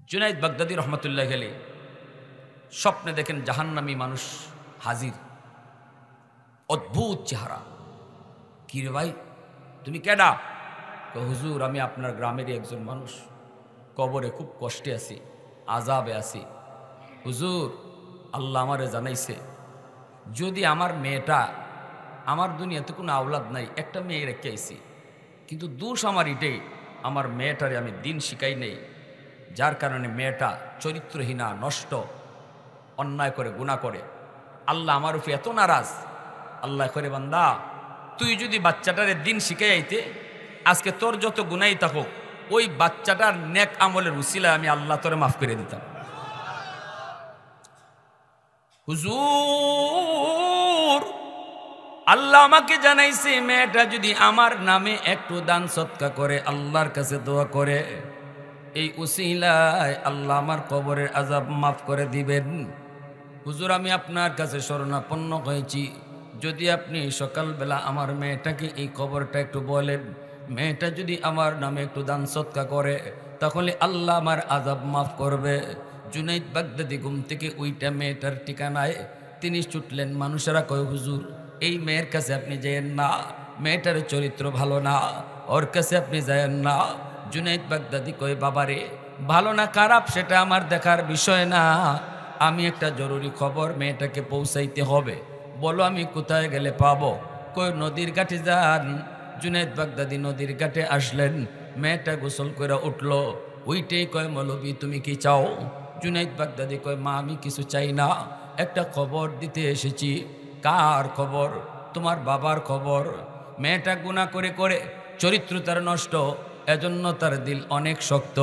জুনাইদ বাগদাদি রহমতুল্লাহ আলাইহি স্বপ্নে দেখেন জাহান্নামী মানুষ হাজির, অদ্ভুত চেহারা। কি রে ভাই, তুমি কেডা? হুজুর, আমি আপনার গ্রামেরই একজন মানুষ, কবরে খুব কষ্টে আছি, আযাবে আছি। হুজুর, আল্লাহ আমারে জানাইছে যদি আমার মেয়েটা, আমার দুনিয়াতে কোনো আওলাদ নাই, একটা মেয়ে রেখে আইছি, কিন্তু দোষ আমার এটাই, আমার মেয়েটারে আমি দিন শিখাই নেই, যার কারণে মেয়েটা চরিত্রহীনা, নষ্ট, অন্যায় করে, গুনাহ করে। আল্লাহ আমার উপরে এত নারাজ। আল্লাহ করে, বান্দা তুই যদি বাচ্চাটারে দিন শিখাই আইতে, আজকে তোর যত গুনাই থাকুক, ওই বাচ্চাটার নেক আমলের উসিলায় আমি আল্লাহ তোরে মাফ করে দিতাম। হুজুর, আল্লাহ আমাকে জানাইছে মেয়েটা যদি আমার নামে একটু দান সৎকা করে, আল্লাহর কাছে দোয়া করে, এই উসিলায় আল্লাহ আমার কবরের আযাব মাফ করে দিবেন। হুজুর, আমি আপনার কাছে শরণাপন্ন হয়েছি, যদি আপনি সকালবেলা আমার মেয়েটাকে এই খবরটা একটু বলেন, মেয়েটা যদি আমার নামে একটু দান সৎকা করে, তাহলে আল্লাহ আমার আযাব মাফ করবে। জুনাইদ বাগদাদি ঘুম থেকে ওইটা মেয়েটার ঠিকানায় তিনি ছুটলেন। মানুষেরা কয়, হুজুর এই মেয়ের কাছে আপনি যায়েন না, মেয়েটার চরিত্র ভালো না, ওর কাছে আপনি যায়েন না। জুনাইদ বাগদাদি কয়, বাবারে, ভালো না খারাপ সেটা আমার দেখার বিষয় না, আমি একটা জরুরি খবর মেয়েটাকে পৌঁছাইতে হবে, বলো আমি কোথায় গেলে পাবো? কই, নদীর ঘাটে যান। জুনাইদ বাগদাদি নদীর ঘাটে আসলেন, মেয়েটা গোসল করে উঠল। ওইটাই কয়, মৌলবি তুমি কি চাও? জুনাইদ বাগদাদি কয়, মা আমি কিছু চাই না, একটা খবর দিতে এসেছি। কার খবর? তোমার বাবার খবর। মেয়েটা গুনাহ করে করে চরিত্র তার নষ্ট, এজন্য তার দিল অনেক শক্ত।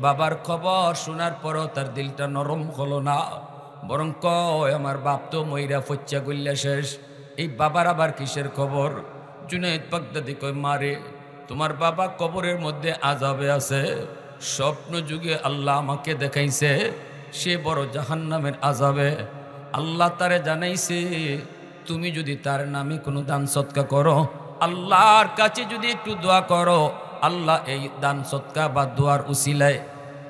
বাবার খবর শোনার পরও তার দিলটা নরম হলো না, বরং কয় আমার বাপ তো মইরা ফচ্চা গল্লা শেষ, এই বাবার আবার কিসের খবর? জুনাইদ বাগদাদি কয়, মারে, তোমার বাবা কবরের মধ্যে আযাবে আছে, স্বপ্ন যুগে আল্লাহ আমাকে দেখাইছে সে বড় জাহান্নামের আযাবে। আল্লাহ তারে জানাইছে তুমি যদি তার নামে কোনো দান সৎকা করো, আল্লাহর কাছে যদি একটু দোয়া করো, আল্লাহ এই দান সৎকা বা দোয়ার উসিলায়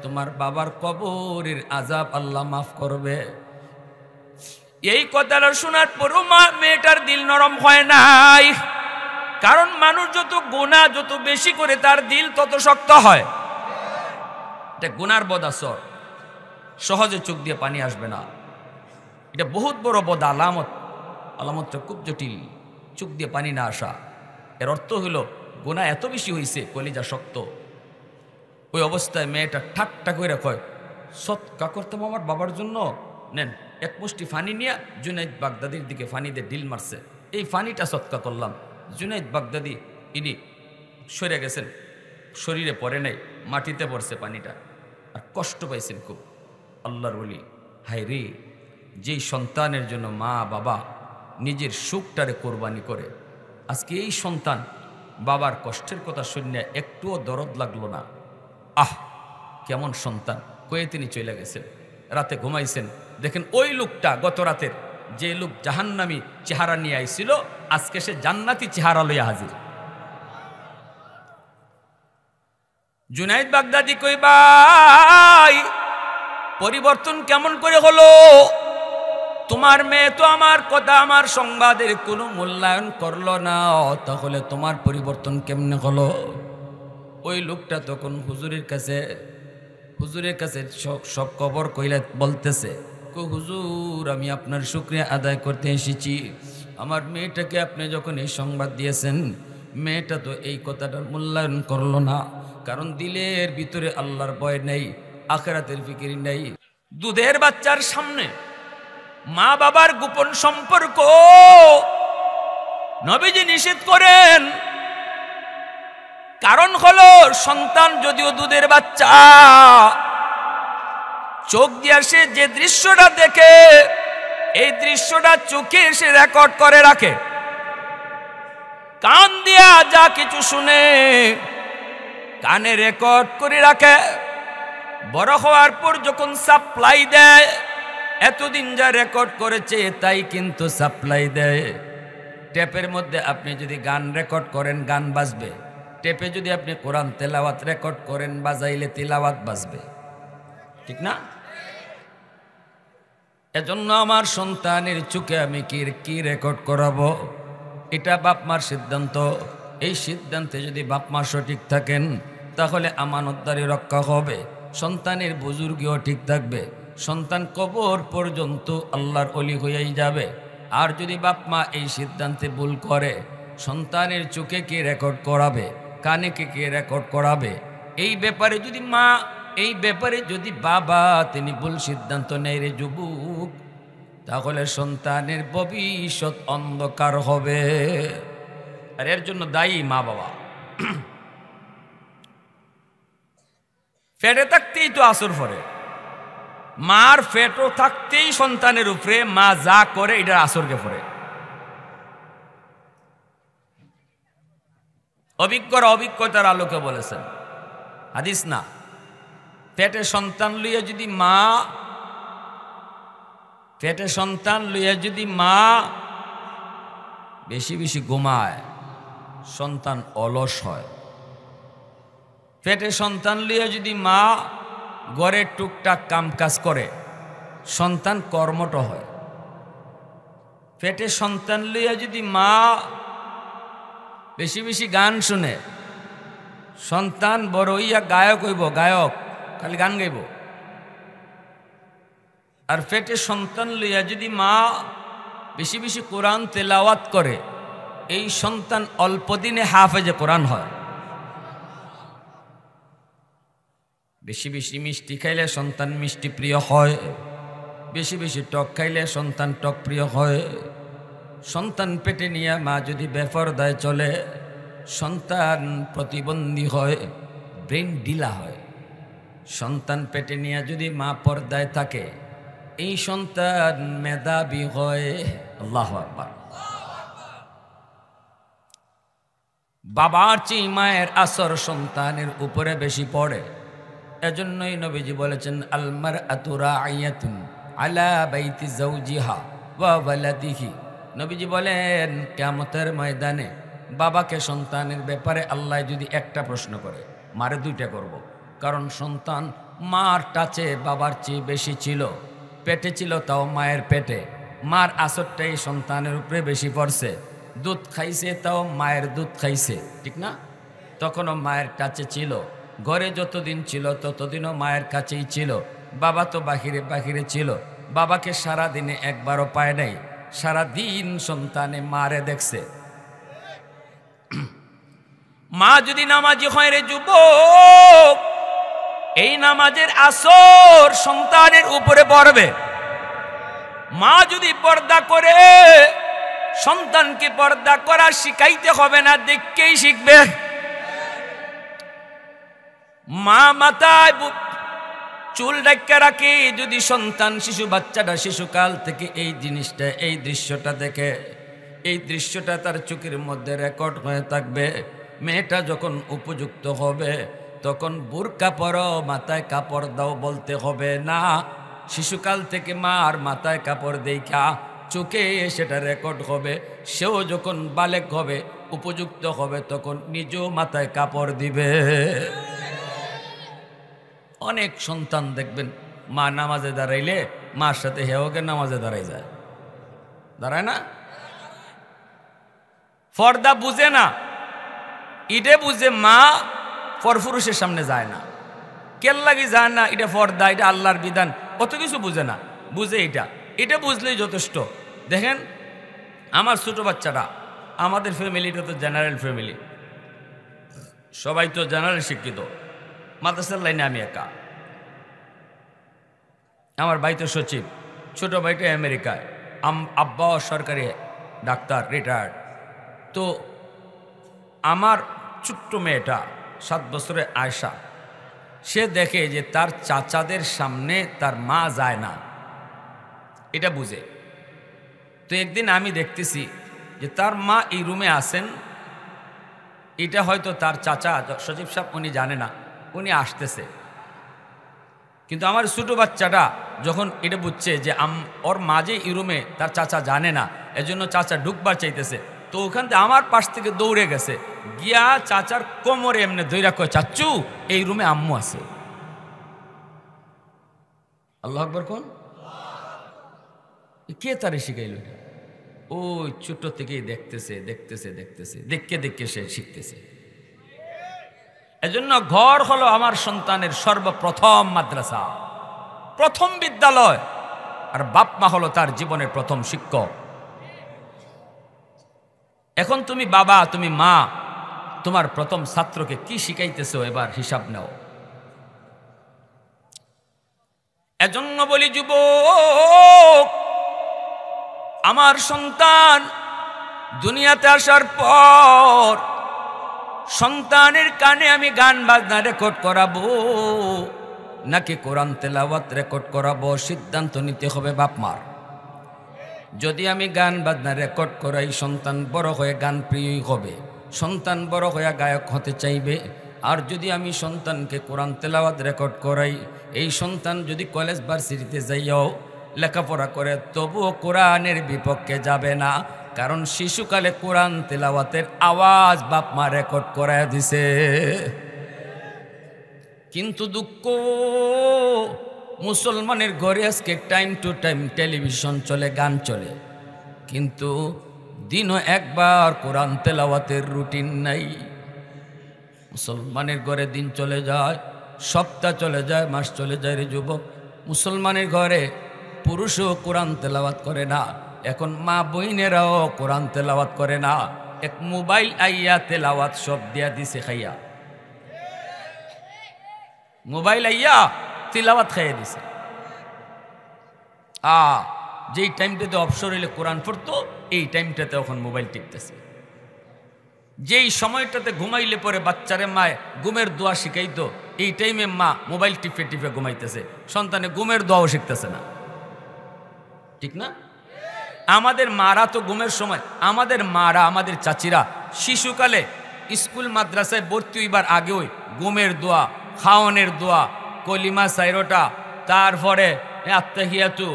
তোমার বাবার কবরের আযাব আল্লাহ মাফ করবে। এই কথাটা শোনার পরও মেয়েটার দিল নরম হয় নাই, কারণ মানুষ যত গুনাহ যত বেশি করে তার দিল তত শক্ত হয়। এটা গুনার বদ আসর, সহজে চোখ দিয়ে পানি আসবে না, এটা বহুত বড় বদ আলামত। আলামতটা খুব জটিল, চোখ দিয়ে পানি না আসা। এর অর্থ হলো গুনাহ এত বেশি হয়েছে, কলিজা শক্ত। ওই অবস্থায় মেয়েটা ঠাট্টা করে কয়, সৎকা করতাম আমার বাবার জন্য, নেন। এক মুষ্টি ফানি নিয়ে জুনাইদ বাগদাদির দিকে ফানি দিয়ে ডিল মারছে, এই ফানিটা সৎকা করলাম। জুনাইদ বাগদাদি ইনি সরে গেছেন, শরীরে পড়ে নাই, মাটিতে পড়ছে পানিটা, আর কষ্ট পাইছেন খুব। আল্লাহর ওলি, হায় রে, যেই সন্তানের জন্য মা বাবা নিজের সুখটারে কোরবানি করে, আজকে এই সন্তান বাবার কষ্টের কথা শুনে একটুও দরদ লাগলো না। আহ, কেমন সন্তান, কয়ে তিনি চলে গেছেন। রাতে ঘুমাইছেন, দেখেন ওই লোকটা গত রাতের যে লোক জাহান্নামী চেহারা নিয়ে আইছিল, আজকে সে জান্নাতি চেহারা লইয়া হাজির। জুনাইদ বাগদাদি কই, ভাই পরিবর্তন কেমন করে হলো? তোমার মেয়ে তো আমার কথা, আমার সংবাদের কোনো মূল্যায়ন করলো না, তাহলে তোমার পরিবর্তন কেমনে হলো? ওই লোকটা তখন হুজুরের কাছে সব খবর কইলে বলতেছে, হুজুর আমি আপনার শুকরিয়া আদায় করতে এসেছি। আমার মেয়েটাকে আপনি যখন এই সংবাদ দিয়েছেন, মেয়েটা তো এই কথাটার মূল্যায়ন করলো না, কারণ দিলের ভিতরে আল্লাহর ভয় নেই, আখিরাতের ফিকির নেই। দুধের বাচ্চার সামনে মা বাবার গোপন সম্পর্ক নবীজি নিষেধ করেন। কারণ হলো সন্তান যদিও দুধের বাচ্চা, চোখ দিয়ে সে যে দৃশ্যটা দেখে, এই দৃশ্যটা চোখে সে রেকর্ড করে রাখে, কান দিয়া যা কিছু শুনে কানে রেকর্ড করে রাখে। বড় হওয়ার পর যখন সাপ্লাই দেয়, এতদিন যা রেকর্ড করেছে তাই কিন্তু সাপ্লাই দেয়। টেপের মধ্যে আপনি যদি গান রেকর্ড করেন, গান বাজবে। টেপে যদি আপনি কোরআন তেলাওয়াত রেকর্ড করেন, বাজাইলে তিলাওয়াত বাজবে। ঠিক না? এজন্য আমার সন্তানের চোখে আমি কি রেকর্ড করাবো, এটা বাপ মার সিদ্ধান্ত। এই সিদ্ধান্তে যদি বাপ মা সঠিক থাকেন তাহলে আমানতদারি রক্ষা হবে, সন্তানের বুজুর্গিও ঠিক থাকবে, সন্তান কবর পর্যন্ত আল্লাহর ওলি হয়েই যাবে। আর যদি বাপ মা এই সিদ্ধান্তে ভুল করে, সন্তানের চোখে কে রেকর্ড করাবে, কানে কে রেকর্ড করাবে, এই ব্যাপারে যদি বাবা তিনি ভুল সিদ্ধান্ত নেয় রে যুবক, তাহলে সন্তানের ভবিষ্যৎ অন্ধকার হবে। আর এর জন্য দায়ী মা বাবা। পেটে থাকতেই তো আসর পড়ে, মার পেটও থাকতেই সন্তানের উপরে মা যা করে এটা আসরকে পড়ে। অভিজ্ঞরা অভিজ্ঞতার আলোকে বলেছেন, হাদিস না, পেটে সন্তান লইয়া যদি মা বেশি বেশি ঘুমায়, সন্তান অলস হয়। পেটে সন্তান লইয়া যদি মা ঘরে টুকটাক কাম কাজ করে, সন্তান কর্মঠ হয়। পেটে সন্তান লইয়া যদি মা বেশি বেশি গান শুনে, সন্তান বড় হইয়া গায়ক হইব, গায়ক খালি গান গাইব। আর পেটে সন্তান লইয়া যদি মা বেশি বেশি কোরআন তেলাওয়াত করে, এই সন্তান অল্প দিনে হাফেজে কোরআন হয়। বেশি বেশি মিষ্টি খাইলে সন্তান মিষ্টি প্রিয় হয়, বেশি বেশি টক খাইলে সন্তান টক প্রিয় হয়। সন্তান পেটে নিয়ে মা যদি বেপরদায় চলে, সন্তান প্রতিবন্ধী হয়, ব্রেন ঢিলা হয়। সন্তান পেটে নিয়ে যদি মা পর্দায় থাকে, এই সন্তান মেধাবী হয়। আল্লাহু আকবার। বাবার চেয়ে মায়ের আসর সন্তানের উপরে বেশি পড়ে। এজন্যই নবীজি বলেছেন, আল মারআতু রাইয়াতুন আলা বাইতি যাওজিহা ওয়া ওয়ালাদিহি। নবীজি বলেন, কিয়ামতের ময়দানে বাবাকে সন্তানের ব্যাপারে আল্লাহ যদি একটা প্রশ্ন করে, মারে দুইটা করব। কারণ সন্তান মার টাচে বাবার চেয়ে বেশি ছিল, পেটে ছিল তাও মায়ের পেটে, মার আসরটাই সন্তানের উপরে বেশি পড়ছে। দুধ খাইছে তাও মায়ের দুধ খাইছে, ঠিক না? তখনও মায়ের টাচে ছিল, ঘরে যতদিন ছিল ততদিনও মায়ের কাছেই ছিল। বাবা তো বাহিরে ছিল, বাবাকে সারাদিনে একবারও পায় নাই, সারাদিন সন্তানে মারে দেখছে। মা যদি নামাজি হয় রে যুবক, এই নামাজের আসর সন্তানের উপরে পড়বে। মা যদি পর্দা করে, সন্তানকে পর্দা করা শিখাইতে হবে না, দেখকেই শিখবে। মা মাথায় চুল ঢাকা রাখে, যদি সন্তান বাচ্চাটা শিশুকাল থেকে এই জিনিসটা, এই দৃশ্যটা দেখে, এই দৃশ্যটা তার চোখের মধ্যে রেকর্ড হয়ে থাকবে। মেয়েটা যখন উপযুক্ত হবে, তখন বুরকা পরো, মাথায় কাপড় দাও বলতে হবে না। শিশুকাল থেকে মার মাথায় কাপড় দেখা চোখে সেটা রেকর্ড হবে। সেও যখন বালেক হবে, উপযুক্ত হবে, তখন নিজেও মাথায় কাপড় দিবে। অনেক সন্তান দেখবেন মা নামাজে দাঁড়াইলে মার সাথে হেওকে নামাজে দাঁড়াই যায়, দাঁড়ায় না? পর্দা বুঝে না, ইটে বুঝে মা পরপুরুষের সামনে যায় না, কেল লাগি যায় না, এটা পর্দা, এটা আল্লাহর বিধান, অত কিছু বুঝে না। বুঝে এটা বুঝলেই যথেষ্ট। দেখেন আমার ছোট বাচ্চাটা, আমাদের ফ্যামিলিটা তো জেনারেল ফ্যামিলি, সবাই তো জেনারেল শিক্ষিত, মাদ্রাসার লাইনে আমি একা। আমার ভাই তো সচিব, ছোট ভাইটা আমেরিকায়, আব্বাও সরকারি ডাক্তার, রিটায়ার্ড। তো আমার ছোট্ট মেয়েটা 7 বছরের আয়শা, সে দেখে যে তার চাচাদের সামনে তার মা যায় না, এটা বুঝে। তো একদিন আমি দেখতেছি যে তার মা এই রুমে আসেন, এটা হয়তো তার চাচা সচিব সাহেব উনি জানে না, উনি আসতেছে। কিন্তু আমার ছোট বাচ্চাটা যখন এটা বুঝছে যে ওর মাঝে এই রুমে তার চাচা জানে না, এজন্য চাচা ঢুকবার চাইতেছে, তো ওখান থেকে আমার পাশ থেকে দৌড়ে গেছে, গিয়া চাচার কোমরে এমনি ধইরা কয়, চাচ্চু এই রুমে আম্মু আছে। আল্লাহু আকবার কোন? কে তারে শিখাইল? ওই ছোট থেকেই দেখতেছে দেখতেছে দেখতেছে, দেখে দেখে সে শিখতেছে। এজন্য ঘর হলো আমার সন্তানের সর্বপ্রথম মাদ্রাসা, প্রথম বিদ্যালয়, আর বাপ মা হলো তার জীবনের প্রথম শিক্ষক। এখন তুমি বাবা, তুমি মা, তোমার প্রথম ছাত্রকে কি শিখাইতেছো এবার হিসাব নাও। এজন্য বলি যুবক, আমার সন্তান দুনিয়াতে আসার পর সন্তানের কানে আমি গান বাজনা রেকর্ড করাবো নাকি কোরআন তেলাওয়াত রেকর্ড করাবো, সিদ্ধান্ত নিতে হবে বাপ মার। যদি আমি গান বাজনা রেকর্ড করাই, সন্তান বড় হয়ে গান প্রিয় হবে, সন্তান বড় হয়ে গায়ক হতে চাইবে। আর যদি আমি সন্তানকে কোরআন তেলাওয়াত রেকর্ড করাই, এই সন্তান যদি কলেজ ভার্সিটিতে যাইয়াও লেখাপড়া করে তবুও কোরআনের বিপক্ষে যাবে না, কারণ শিশুকালে কোরআন তেলাওয়াতের আওয়াজ বাপ মা রেকর্ড করায় দিছে। কিন্তু দুঃখ, মুসলমানের ঘরে আজকে টাইম টু টাইম টেলিভিশন চলে, গান চলে, কিন্তু দিনও একবার কোরআন তেলাওয়াতের রুটিন নাই। মুসলমানের ঘরে দিন চলে যায়, সপ্তাহ চলে যায়, মাস চলে যায় রে যুবক, মুসলমানের ঘরে পুরুষও কোরআন তেলাওয়াত করে না। এখন মা বইনেরাও কোরআন তেলাওয়াত করে না, এক মোবাইল আইয়া তেলাওয়াত সব দিয়া দিছে খাইয়া, মোবাইল আইয়া তিলাওয়াত খাইয়া দিছে। যেই টাইমটাতে অবসর হইলে কোরআন পড়তো, এই টাইমটাতে এখন মোবাইল টিপতেছে। যেই সময়টাতে ঘুমাইলে পরে বাচ্চারে মায় ঘুমের দোয়া শিখাইতো, এই টাইমে মা মোবাইল টিপে টিপে ঘুমাইতেছে, সন্তানে ঘুমের দোয়াও শিখতেছে না। ঠিক না? আমাদের মারা তো ঘুমের সময়, আমাদের মারা, আমাদের চাচিরা শিশুকালে স্কুল মাদ্রাসায় ভর্তি হইবার আগে ওই ঘুমের দোয়া, খাওয়ানের দোয়া, কলিমা সাইরোটা, তারপরে আত্তাহিয়াতু,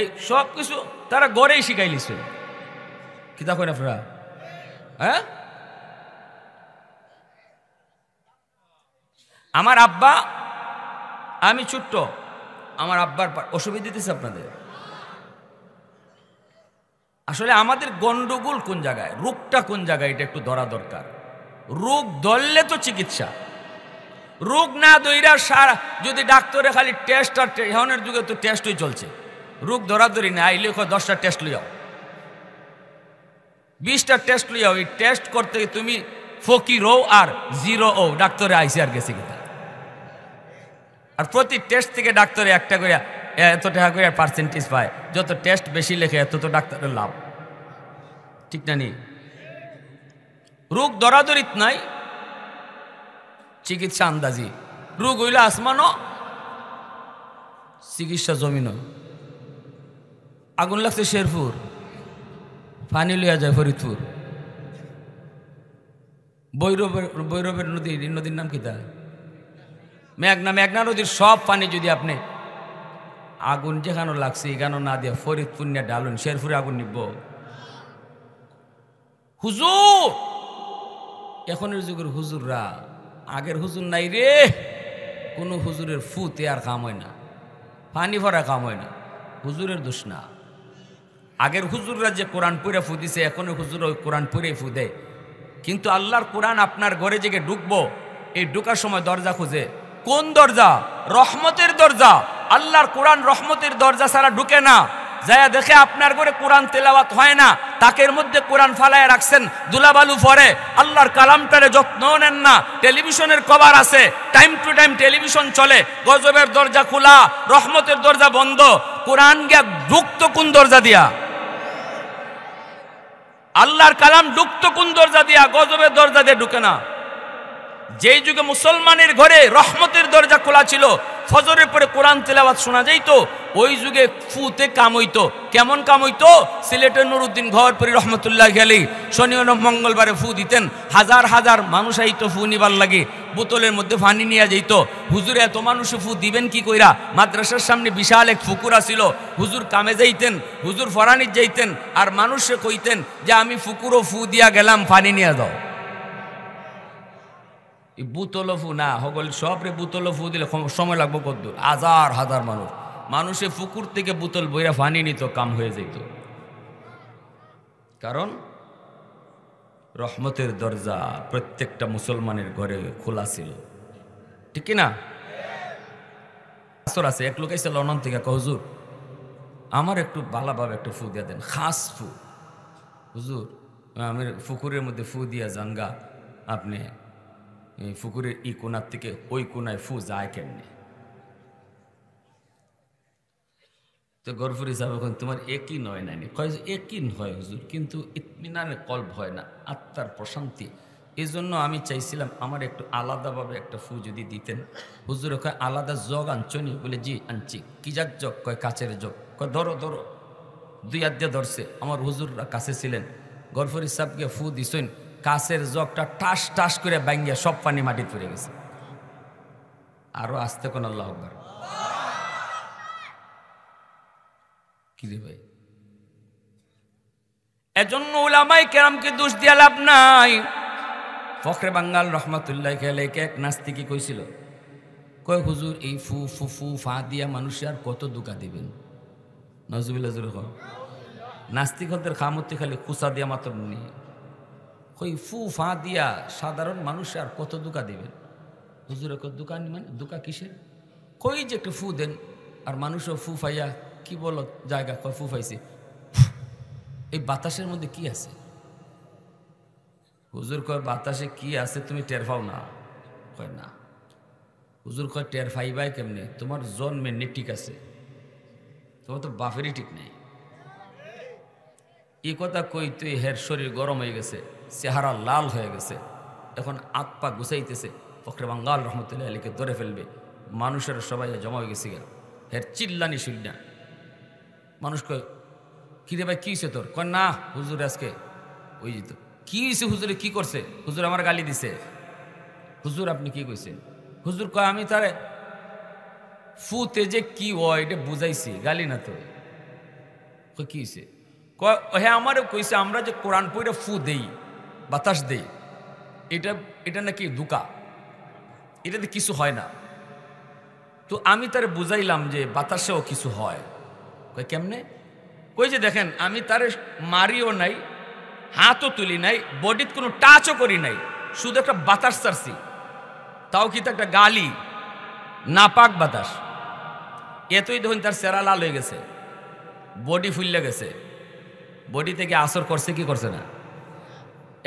এই সব কিছু তারা গড়েই শিখাইলিছে। কি তা করেন আপনারা? হ্যাঁ, আমার আব্বা, আমি ছোট্ট, আমার আব্বার অসুবিধা দিতেছে আপনাদের। আসলে আমাদের গন্ডগোল কোন জায়গায়, রোগটা কোন জায়গায়, এটা একটু ধরা দরকার। রোগ ধরলে তো চিকিৎসা, রোগ না ধইরা সারা যদি ডাক্তারে খালি টেস্ট আর এখনের যুগে তো টেস্টই চলছে, রোগ ধরাধরি না, আইলে 10টা টেস্ট লইয়াও, 20টা টেস্ট লইয়াও, এই টেস্ট করতে তুমি ফকির হও আর জিরো ও ডাক্তারে আইসি আর গেছে কিনা। আর প্রতি টেস্ট থেকে ডাক্তারে একটা করে এত টাকা করে পার্সেন্টেজ পায়, যত টেস্ট বেশি লেখে এত তো ডাক্তারের লাভ। ঠিক না? নি রোগ ধরাধরিত নাই, চিকিৎসা আন্দাজি। রোগ হইলে আসমানো, চিকিৎসা জমিন। আগুন লাগছে শেরপুর, পানি লইয়া যায় ফরিদপুর। বৈরবের নদীর নাম কি তা? মেঘনা। মেঘনা নদীর সব পানি যদি আপনি আগুন যেখানে লাগছে এখানে না দিয়ে ফরিদপুর নিয়ে ডালুন, শেরপুরে আগুন নিব। হুজুর, এখনের যুগের হুজুররা আগের হুজুর নাই রে, কোনো হুজুরের ফুতে আর কাম হয় না, পানি ভরা কাম হয় না, হুজুরের দোষ না। আগের হুজুররা যে কোরআন পড়ে ফু দিছে, এখনের হুজুর ওই কোরআন পড়ে ফু দেয়। কিন্তু আল্লাহর কোরআন আপনার ঘরে জেগে ঢুকবো, এই ঢুকার সময় দরজা খুঁজে। কোন দরজা? রহমতের দরজা। আল্লাহর কোরআন রহমতের দরজা ছাড়া ঢুকে না। যায়া দেখে আপনার ঘরে কোরআন তেলাওয়াত হয় না, তাকের মধ্যে কোরআন ফালায় রাখছেন, দুলাবালু পরে, আল্লাহর কালামটারে যত্ন নেন না। টেলিভিশনের কভার আছে, টাইম টু টাইম টেলিভিশন চলে, গজবের দরজা খোলা, রহমতের দরজা বন্ধ। কোরআন গিয়া ঢুকতো কোন দরজা দিয়া? আল্লাহর কালাম ঢুকতো কোন দরজা দিয়া? গজবের দরজা দিয়ে ঢুকে না। যেই যুগে মুসলমানের ঘরে রহমতের দরজা খোলা ছিল, ফজরের পরে কোরআন তেলাওয়াত শোনা যাইতো, ওই যুগে ফুতে কাম হইতো। কেমন কাম হইতো? সিলেটের নুরুদ্দিন ঘরপুরি রহমতুল্লাহ আলাইহি শনি ও মঙ্গলবারে ফু দিতেন, হাজার হাজার মানুষ আইতো ফু নিবার লাগে, বোতলের মধ্যে পানি নিয়ে যাইতো। হুজুরে এত মানুষে ফু দিবেন কি কইরা? মাদ্রাসার সামনে বিশাল এক ফুকুরা ছিল, হুজুর কামে যাইতেন, হুজুর ফরানির যাইতেন, আর মানুষে কইতেন যে আমি ফুকুরও ফু দিয়া গেলাম, পানি নিয়ে দাও। বুতল ফু না হগল সবরে বুতল ফু দিলে সময় লাগবো কদ্দুর, হাজার হাজার মানুষ মানুষে পুকুর থেকে বোতল বইরা পানি নিত, কাম হয়ে যেত। কারণ রহমতের দরজা প্রত্যেকটা মুসলমানের ঘরে খোলা ছিল, ঠিক না? আসর আছে, এক লোক এসে লন্ডন থেকে কয়, হুজুর আমার একটু ভালোভাবে একটু ফু দিয়ে দেন, খাস ফু। হুজুর আমি পুকুরের মধ্যে ফু দিয়া জানগা, আপনি পুকুরের ই কোনার থেকে ওই কোনায় ফু যায় কেমনি? তো গরফুর হিসাবে তোমার একই নয় নানি, কয় একই হয় হুজুর, কিন্তু ইতমিনানে কল্প হয় না, আত্মার প্রশান্তি। এই জন্য আমি চাইছিলাম আমার একটু আলাদাভাবে একটা ফু যদি দিতেন। হুজুর কয় আলাদা জগ আনছনি? বলে জি আনছি। কি যাক জগ? কয় কাচের জগ। কয় ধরো ধরো। দুই হাত দিয়ে ধরছে। আমার হুজুররা কাছে ছিলেন, গরফুর হিসাবকে ফু দিছেন, কাছের জগটা টাস টাস করে ব্যাঙ্গিয়া সব পানি মাটি পড়ে গেছে। আরো আসতে কোন আল্লাহ আকবার। কি রে ভাই, এজন্য উলামায়ে কেরামকে দোষ দিয়া লাভ নাই। ফখরে বাঙ্গাল রহমাতুল্লাহ আলাইহি এক নাস্তিকে কইছিল, কয় হুজুর এই ফু ফুফু ফা দিয়া মানুষে আর কত দুকা দিবেন? নজরুল্লাহ যখন নাস্তিকদের খামতি খালি খুসা দিয়া মাত্র নিয়ে, কই ফু ফা দিয়া সাধারণ মানুষে আর কত দুকা দিবেন? হুজুর কয় দোকান মানে দুকা কিসের? কই যে একটু ফু দেন, আর মানুষও ফু ফাইয়া কি বলো জায়গা, কয় ফু ফাইছে। এই বাতাসের মধ্যে কি আছে? হুজুর কয় বাতাসে কি আছে তুমি টের পাও না? কয় না। হুজুর কয় টের পাইবাই কেমনে? তোমার জন্মে নি ঠিক আছে, তোমার তো বাপেরই ঠিক নেই। এই কথা কই তুই হের শরীর গরম হয়ে গেছে, চেহারা লাল হয়ে গেছে, এখন আত পা গুছাইতেছে। ফখরে বাঙ্গাল রহমতুল্লাহ আলীকে ধরে ফেলবে, মানুষের সবাই জমা হয়ে গেছে গা, হের চিল্লানি শুননা। মানুষ কয় কিরে ভাই কি হয়েছে তোর? কয় না হুজুর আজকে ওই যেত। কি হয়েছে হুজুরে? কি করছে? হুজুর আমার গালি দিছে। হুজুর আপনি কি কইছেন? হুজুর কয় আমি তারে ফুতে যে কি হয় এটা বুঝাইছি, গালি না তো। কয় কি হয়েছে? কয় হ্যাঁ আমারও কইছে আমরা যে কোরআন পড়ে ফু দেই, বাতাস দেই, এটা এটা নাকি দুকা, এটাতে কিছু হয় না। তো আমি তারে বুঝাইলাম যে বাতাসেও কিছু হয়। কয় কেমনে? কই যে দেখেন আমি তারে মারিও নাই, হাতও তুলি নাই, বডিতে কোনো টাচও করি নাই, শুধু একটা বাতাস ছাড়ছি, তাও কি একটা গালি, নাপাক বাতাস। এতই দেখুন তার চেহারা লাল হয়ে গেছে, বডি ফুললে গেছে। বডি থেকে আসর করছে কি করছে না?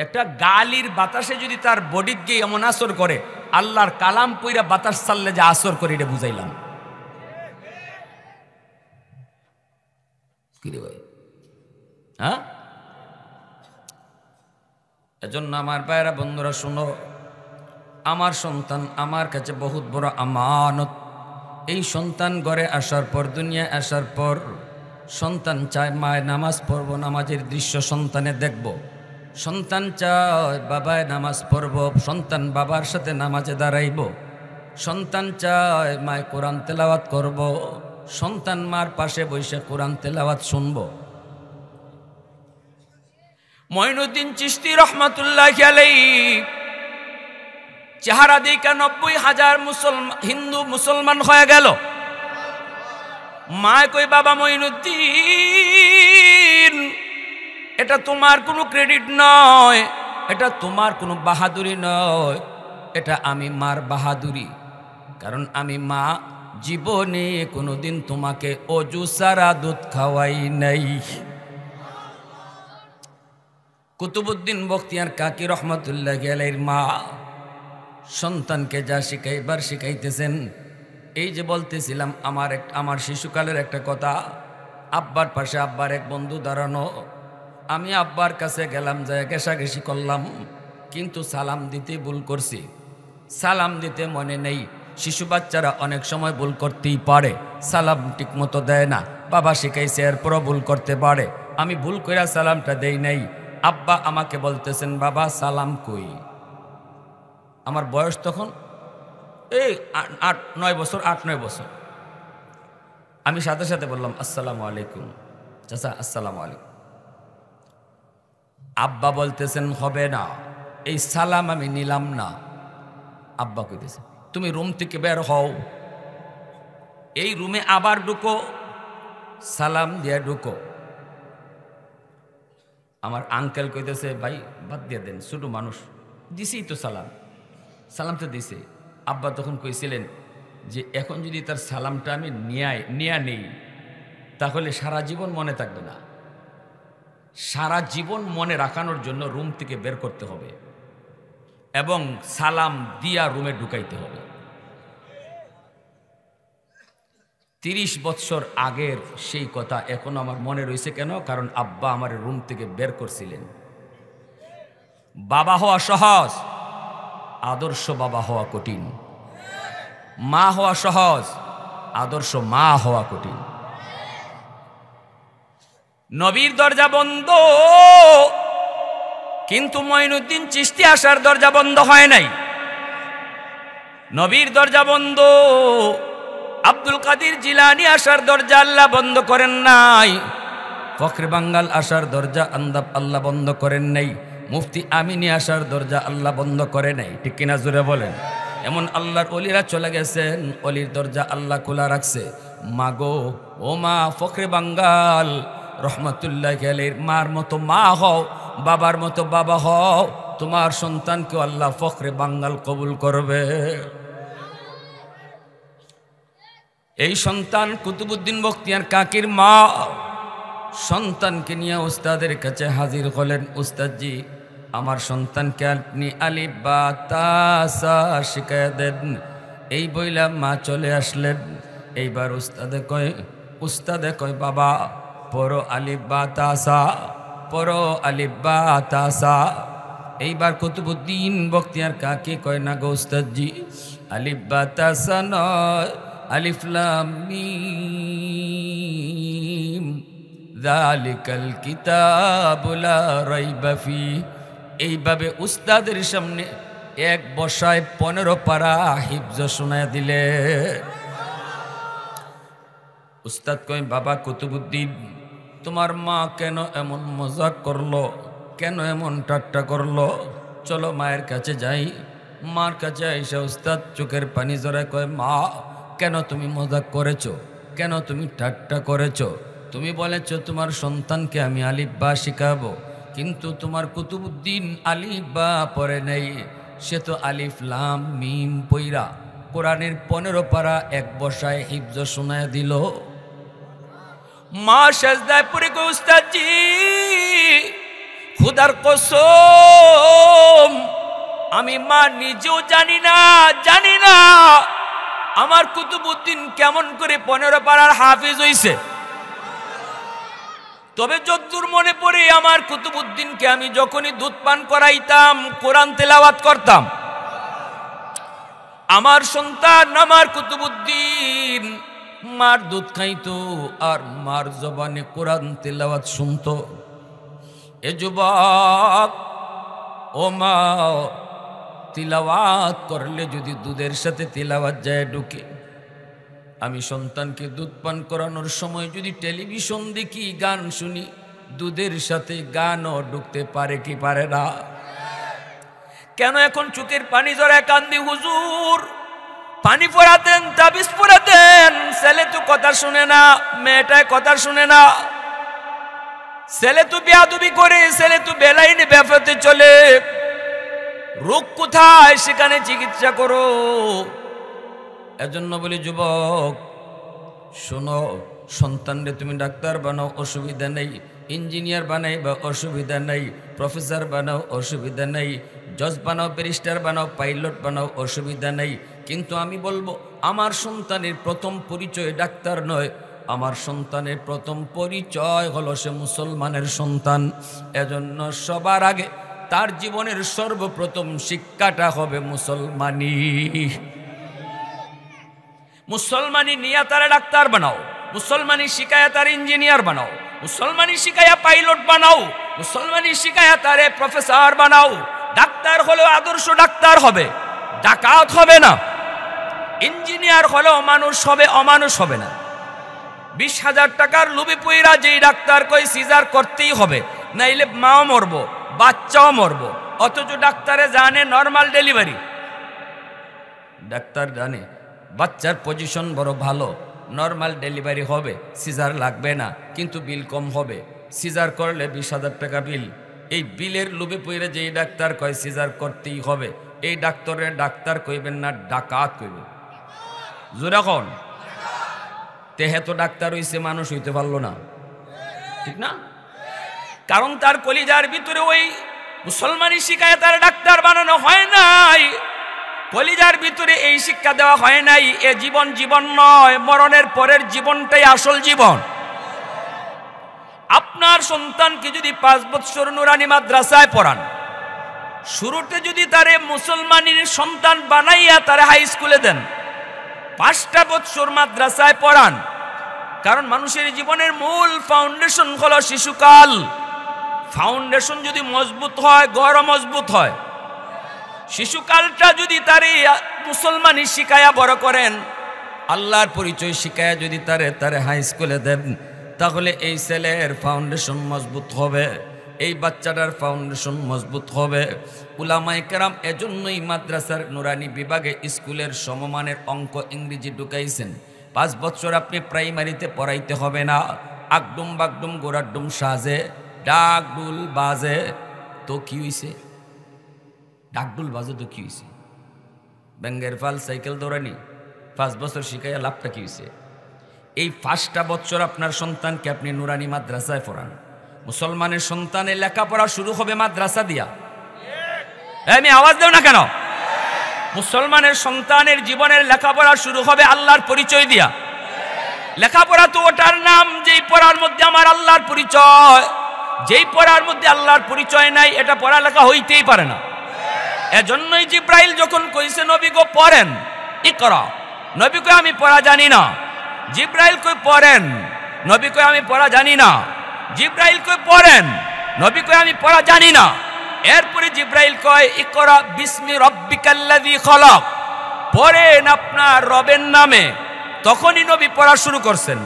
একটা গালির বাতাসে যদি তার বডিত গিয়ে এমন আসর করে, আল্লাহর কালাম পইরা বাতাস ছাড়লে যে আসর করে, এটা বুঝাইলাম। কিরে ভাই, হ্যাঁ? এজন্য আমার ভাইরা বন্ধুরা শুনো, আমার সন্তান আমার কাছে বহুত বড় আমানত। এই সন্তান ঘরে আসার পর, দুনিয়ায় আসার পর সন্তান চায় মায়ের নামাজ পড়ব, নামাজের দৃশ্য সন্তানে দেখব। সন্তান চায় বাবায় নামাজ পড়ব, সন্তান বাবার সাথে নামাজে দাঁড়াইব। সন্তান চায় মায় কোরআন তেলাওয়াত করব, সন্তান মার পাশে বসে কোরআন তেলাওয়াত শুনব। মঈনুদ্দিন চিশতি রহমাতুল্লাহি আলাইহি চেহারা দেখা 90,000 হিন্দু মুসলমান হয়ে গেল। মা কই বাবা মঈনুদ্দিন, এটা তোমার কোনো ক্রেডিট নয়, এটা তোমার কোনো বাহাদুরি নয়, এটা আমি মার বাহাদুরি। কারণ আমি মা জীবনে কোনোদিন তোমাকে অজু সারা দুধ খাওয়াই নাই। কুতুবউদ্দিন বখতিয়ার কাকি রহমতুল্লাহি আলাইহির মা সন্তানকে যা শিখাইবার শিখাইতেছেন। এই যে বলতেছিলাম আমার শিশুকালের একটা কথা, আব্বার পাশে আব্বার এক বন্ধু দাঁড়ানো, আমি আব্বার কাছে গেলাম, যায় ঘেঁষাঘেঁষি করলাম, কিন্তু সালাম দিতে ভুল করছি। সালাম দিতে মনে নেই। শিশু বাচ্চারা অনেক সময় ভুল করতেই পারে, সালাম ঠিক মতো দেয় না, বাবা শিখাইছে এরপরও ভুল করতে পারে। আমি ভুল করে সালামটা দেই নাই। আব্বা আমাকে বলতেছেন বাবা সালাম কই। আমার বয়স তখন এই 8-9 বছর, 8-9 বছর। আমি সাথে সাথে বললাম আসসালামু আলাইকুম চাচা, আসসালামু আলাইকুম। আব্বা বলতেছেন হবে না, এই সালাম আমি নিলাম না। আব্বা কইতেছে তুমি রুম থেকে বের হও। এই রুমে আবার ঢুকো, সালাম দিয়া ঢুকো। আমার আঙ্কেল কইতেছে, ভাই বাদ দিয়ে দেন, ছোট মানুষ, দিছি তো সালাম, সালাম তো দিছে। আব্বা তখন কইছিলেন যে এখন যদি তার সালামটা আমি নিয়া নেই তাহলে সারা জীবন মনে থাকবে না, সারা জীবন মনে রাখানোর জন্য রুম থেকে বের করতে হবে এবং সালাম দিয়া রুমে ঢুকাইতে হবে। 30 বছর আগের সেই কথা এখন আমার মনে রয়েছে। কেন? কারণ আব্বা আমার রুম থেকে বের করছিলেন। বাবা হওয়া সহজ, আদর্শ বাবা হওয়া কঠিন। মা হওয়া সহজ, আদর্শ মা হওয়া কঠিন। নবীর দরজা বন্ধ, কিন্তু মঈনুদ্দিন চিশতি আসার দরজা বন্ধ হয় নাই। নবীর দরজা বন্ধ, আব্দুল কাদের জিলানী আসার দরজা আল্লাহ বন্ধ করেন নাই। ফখরে বাঙ্গাল আসার দরজা আল্লাহ বন্ধ করেন নাই। মুফতি আমিনী আসার দরজা আল্লাহ বন্ধ করে নাই। ঠিক কিনা জোরে বলেন? এমন আল্লাহর ওলিরা চলে গেছেন, ওলির দরজা আল্লাহ খোলা রাখছে। মাগো ও মা, ফখরে বাঙ্গাল রহমতুল্লাহ আলাইহির মার মতো মা হও, বাবার মতো বাবা হও, তোমার সন্তানকে আল্লাহ ফখরে বাঙ্গাল কবুল করবে। এই সন্তান কুতুবউদ্দিন বখতিয়ার কাকির মা সন্তানকে নিয়ে উস্তাদের কাছে হাজির হলেন। উস্তাদজি, আমার সন্তানকে আপনি আলিফ বা তা সা শিখায়া দেন। এই বইলা মা চলে আসলেন। এইবার উস্তাদে কয় বাবা পড়ো আলিফ বা তা সা, পড়ো আলিফ বা তা সা। এইবার কুতুবউদ্দিন বখতিয়ার কাকি কয় না গো উস্তাদজি, আলিফ বা তা সা নয়, আলিফ লাম মিম যালিকাল কিতাবু লা রাইবা ফি। এইভাবে উস্তাদের সামনে এক বসায় 15 পারা হিফজ শোনায় দিলে। উস্তাদ কয় বাবা কুতুবউদ্দিন, তোমার মা কেন এমন মজাক করলো, কেন এমন ঠাট্টা করলো? চলো মায়ের কাছে যাই। মার কাছে আইসা উস্তাদ চোখের পানি জড়ায় কয়, মা কেন তুমি মজাক করেছো, কেন তুমি ঠাট্টা করেছো? তুমি বলেছো তোমার সন্তানকে আমি আলিফ বা শিখাবো, কিন্তু তোমার কুতুবউদ্দিন আলিফ বা পড়ে নেই, সে তো আলিফ লাম মিম পইরা কোরআনের 15 পারা এক বসায় হিফজ শোনায় দিল। মা সেজদায় পড়ে কয়, উস্তাদজি খুদার কসম, আমি মা নিজেও জানি না আমার কুতুবউদ্দিন কেমন করে 15 পারার হাফিজ হইছে। তবে যতদূর মনে পড়ে আমার কুতুবউদ্দিনকে আমি যখনই দুধ পান করাইতাম কোরআন তেলাওয়াত করতাম। আমার সন্তান আমার কুতুবউদ্দিন মার দুধ খাইতো আর মার জবানে কোরআন তেলাওয়াত শুনতো। এ যুবক ও মা, তিলাওয়াত করলে যদি দুধের সাথে তিলাওয়াত যায় ঢুকে, আমি সন্তানকে দুধ পান করানোর সময় যদি টেলিভিশন দেখি, গান শুনি, দুধের সাথে গানও ঢুকতে পারে কি পারে না? কেন এখন চোখের পানি জড়ায় কান্দি হুজুর? পানি পড়াতেন, তাবিজ পড়াতেন, ছেলে তো কথা শুনে না, মেয়েটায় কথা শুনে না, ছেলে তো বেয়াদবি করে, ছেলে তো বেলাইনে ব্যাপারে চলে। রোগ কোথায় সেখানে চিকিৎসা করো। এজন্য বলি যুবক শোনো, সন্তানরে তুমি ডাক্তার বানাও অসুবিধা নেই, ইঞ্জিনিয়ার বানাই বা অসুবিধা নেই, প্রফেসর বানাও অসুবিধা নেই, জজ বানাও, ব্যারিস্টার বানাও, পাইলট বানাও অসুবিধা নেই, কিন্তু আমি বলবো আমার সন্তানের প্রথম পরিচয় ডাক্তার নয়, আমার সন্তানের প্রথম পরিচয় হলো সে মুসলমানের সন্তান। এজন্য সবার আগে তার জীবনের সর্বপ্রথম শিক্ষাটা হবে মুসলমানি। মুসলমানি নিয়ে তারা ডাক্তার বানাও, মুসলমানি শিখায়া তার ইঞ্জিনিয়ার বানাও, মুসলমানি শিখায়া পাইলট বানাও, মুসলমানি শিখায়া তারে প্রফেসর বানাও। ডাক্তার হলেও আদর্শ ডাক্তার হবে, ডাকাত হবে না। ইঞ্জিনিয়ার হলেও মানুষ হবে, অমানুষ হবে না। 20,000 টাকার লোভে পইরা যেই ডাক্তার কই সিজার করতেই হবে, নাইলে মাও মরবো, বাচ্চাও মরবো, অথচ ডাক্তারে জানে নর্মাল ডেলিভারি। ডাক্তার জানে বাচ্চার পজিশন বড় ভালো, নর্মাল ডেলিভারি হবে, সিজার লাগবে না, কিন্তু বিল কম হবে। সিজার করলে 20,000 টাকা বিল। এই বিলের লোভে পড়ে যেই ডাক্তার কয় সিজার করতেই হবে, এই ডাক্তারের ডাক্তার কইবেন না, ডাকাত কইবেন। জোরাখন তেহে তো ডাক্তার হইছে, মানুষ হইতে পারলো না, ঠিক না? কারণ তার কলিজার ভিতরে ওই মুসলমানি শিখায় তার ডাক্তার বানানো হয় নাই, কলিজার ভিতরে এই শিক্ষা দেওয়া হয় নাই এ জীবন জীবন নয়, মরণের পরের জীবনটাই আসল জীবন। আপনার সন্তানকে যদি 5 বছর নুরানি মাদ্রাসায় পড়ান, শুরুতে যদি তারে মুসলমানের সন্তান বানাইয়া তারে হাই স্কুলে দেন, 5টা বছর মাদ্রাসায় পড়ান, কারণ মানুষের জীবনের মূল ফাউন্ডেশন হলো শিশুকাল। ফাউন্ডেশন যদি মজবুত হয়, ঘর মজবুত হয়। শিশুকালটা যদি তারে মুসলমানি শিখায়া বড় করেন, আল্লাহর পরিচয় শিখায়া যদি তারে হাই স্কুলে দেন, তাহলে এই ছেলের ফাউন্ডেশন মজবুত হবে, এই বাচ্চাটার ফাউন্ডেশন মজবুত হবে। উলামায়ে কেরাম এজন্যই মাদ্রাসার নুরানি বিভাগে স্কুলের সমমানের অঙ্ক ইংরেজি ঢুকাইছেন। 5 বছর আপনি প্রাইমারিতে পড়াইতে হবে না, আগডুম বাগডুম গোড়াডুম সাজে, ডাকডুল বাজে তো কি হইছে? ডাকডুল বাজে তো কি হইছে? ব্যাঙ্গের ফাল সাইকেল দৌড়ানি 5 বছর শিখাইয়া লাভটা কি হইছে? এই 5টা বছর আপনার সন্তানকে আপনি নুরানি মাদ্রাসায় পড়ান। মুসলমানের সন্তানের লেখাপড়া শুরু হবে মাদ্রাসা দিয়া। আমি আওয়াজ দেও না কেন? মুসলমানের সন্তানের জীবনের লেখাপড়া শুরু হবে আল্লাহর পরিচয় দিয়া। লেখাপড়া তো ওটার নাম যেই পড়ার মধ্যে আমার আল্লাহর পরিচয়, যেই পড়ার মধ্যে আল্লাহর পরিচয় নাই এটা পড়ালেখা হইতেই পারে না। এজন্যই জিব্রাইল যখন কইছে নবী গো পড়েন, ইকরা, নবী কই আমি পড়া জানি না। জিব্রাইল কই পড়েন, নবী কই আমি পড়া জানি না। জিব্রাইল কই পড়েন, নবী কই আমি পড়া জানি না। এরপরে জিব্রাইল কয় ইকরা বিসমি রব্বিকাল্লাযী খলাক, পড়েন আপনার রবের নামে। তখনই নবী পড়া শুরু করছেন।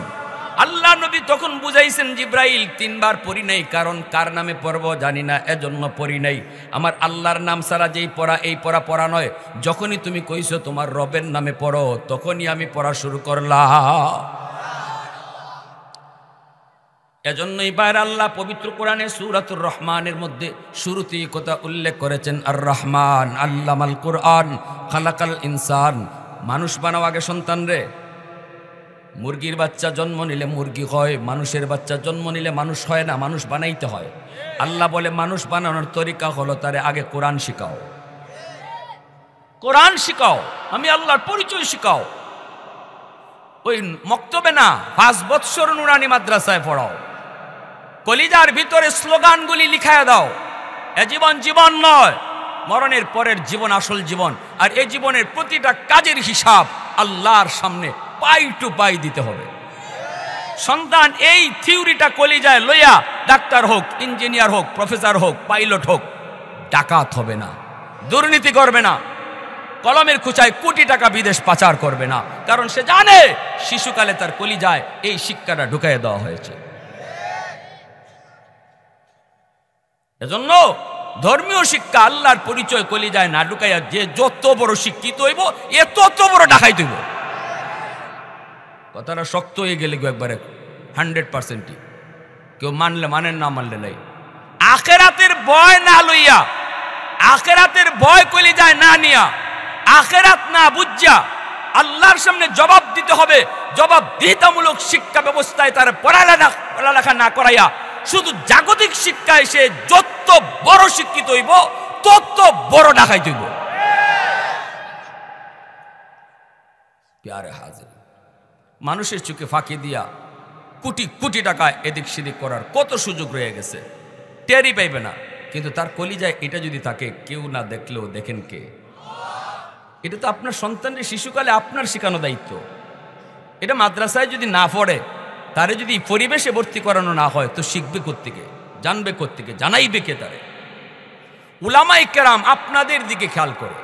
আল্লাহ নবী তখন বুঝাইছেন জিব্রাইল 3 বার পড়ি নাই, কারণ কার নামে পড়ব জানি না, এজন্য পড়ি নাই। আমার আল্লাহর নাম ছাড়া যেই পড়া এই পড়া নয়। যখনই তুমি কইছো তোমার রবের নামে পড়ো, তখনই আমি পড়া শুরু করলাম। এজন্যই বাইরে আল্লাহ পবিত্র কোরআনে সূরাতুর রহমানের মধ্যে শুরুতেই কথা উল্লেখ করেছেন, আর রহমান আল্লামাল কোরআন খালাকাল ইনসান। মানুষ বানাও আগে সন্তান রে। মুরগির বাচ্চা জন্ম নিলে মুরগি হয়, মানুষের বাচ্চা জন্ম নিলে মানুষ হয় না, মানুষ বানাইতে হয়। আল্লাহ বলে মানুষ বানানোর তরিকা হলো তারে আগে কোরআন শিখাও, কোরআন শিখাও, আমি আল্লাহর পরিচয় শিখাও। ওই মক্তবে না, 5 বছর নুরানি মাদ্রাসায় পড়াও, কলিজার ভিতরে স্লোগানগুলি লিখায় দাও। এ জীবন জীবন নয়, মরণের পরের জীবন আসল জীবন। আর এই জীবনের প্রতিটা কাজের হিসাব আল্লাহর সামনে পাই টু পাই দিতে হবে। সন্তান এই থিওরিটা কলিজায় লইয়া ডাক্তার হোক, ইঞ্জিনিয়ার হোক, প্রফেসর হোক, পাইলট হোক, ডাকাত হবে না, দুর্নীতি করবে না, কলমের খুচায় কোটি টাকা বিদেশ পাচার করবে না। কারণ সে জানে শিশুকালে তার কলিজায় এই শিক্ষাটা ঢুকাইয়ে দেওয়া হয়েছে। এজন্য ধর্মীয় শিক্ষা আল্লাহর পরিচয় কলিজায় না ঢুকাইয়া যে যত বড় শিক্ষিত হইব এ তত বড় ডাকাই হইব। কথাটা শক্ত হয়ে গেলে একবারে 100%। কেউ মানলে মানেন, না মানলে নাই। আখেরাতের ভয় না লইয়া, আখেরাতের ভয় কলিজায় না নিয়া, আখেরাত না বুঝা আল্লাহর সামনে জবাব দিতে হবে, জবাবদিহিতামূলক শিক্ষা ব্যবস্থায় তার পড়ালেখা না করাইয়া শুধু জাগতিক শিক্ষায় সে যত বড় শিক্ষিত হইব তত বড় ডাকাইত হইব। প্যারে হাজির, মানুষের চোখে ফাঁকি দিয়া কোটি কোটি টাকা এদিক সেদিক করার কত সুযোগ রয়ে গেছে, টেরই পাইবে না। কিন্তু তার কলিজায় এটা যদি থাকে, কেউ না দেখলেও দেখেন কে? এটা তো আপনার সন্তানের শিশুকালে আপনার শেখানো দায়িত্ব। এটা মাদ্রাসায় যদি না পড়ে, তারে যদি পরিবেশে ভর্তি করানো না হয়, তো শিখবে কোত্থেকে, জানবে কোত্থেকে, জানাইবে কে তারে? উলামায়ে কেরাম আপনাদের দিকে খেয়াল করে,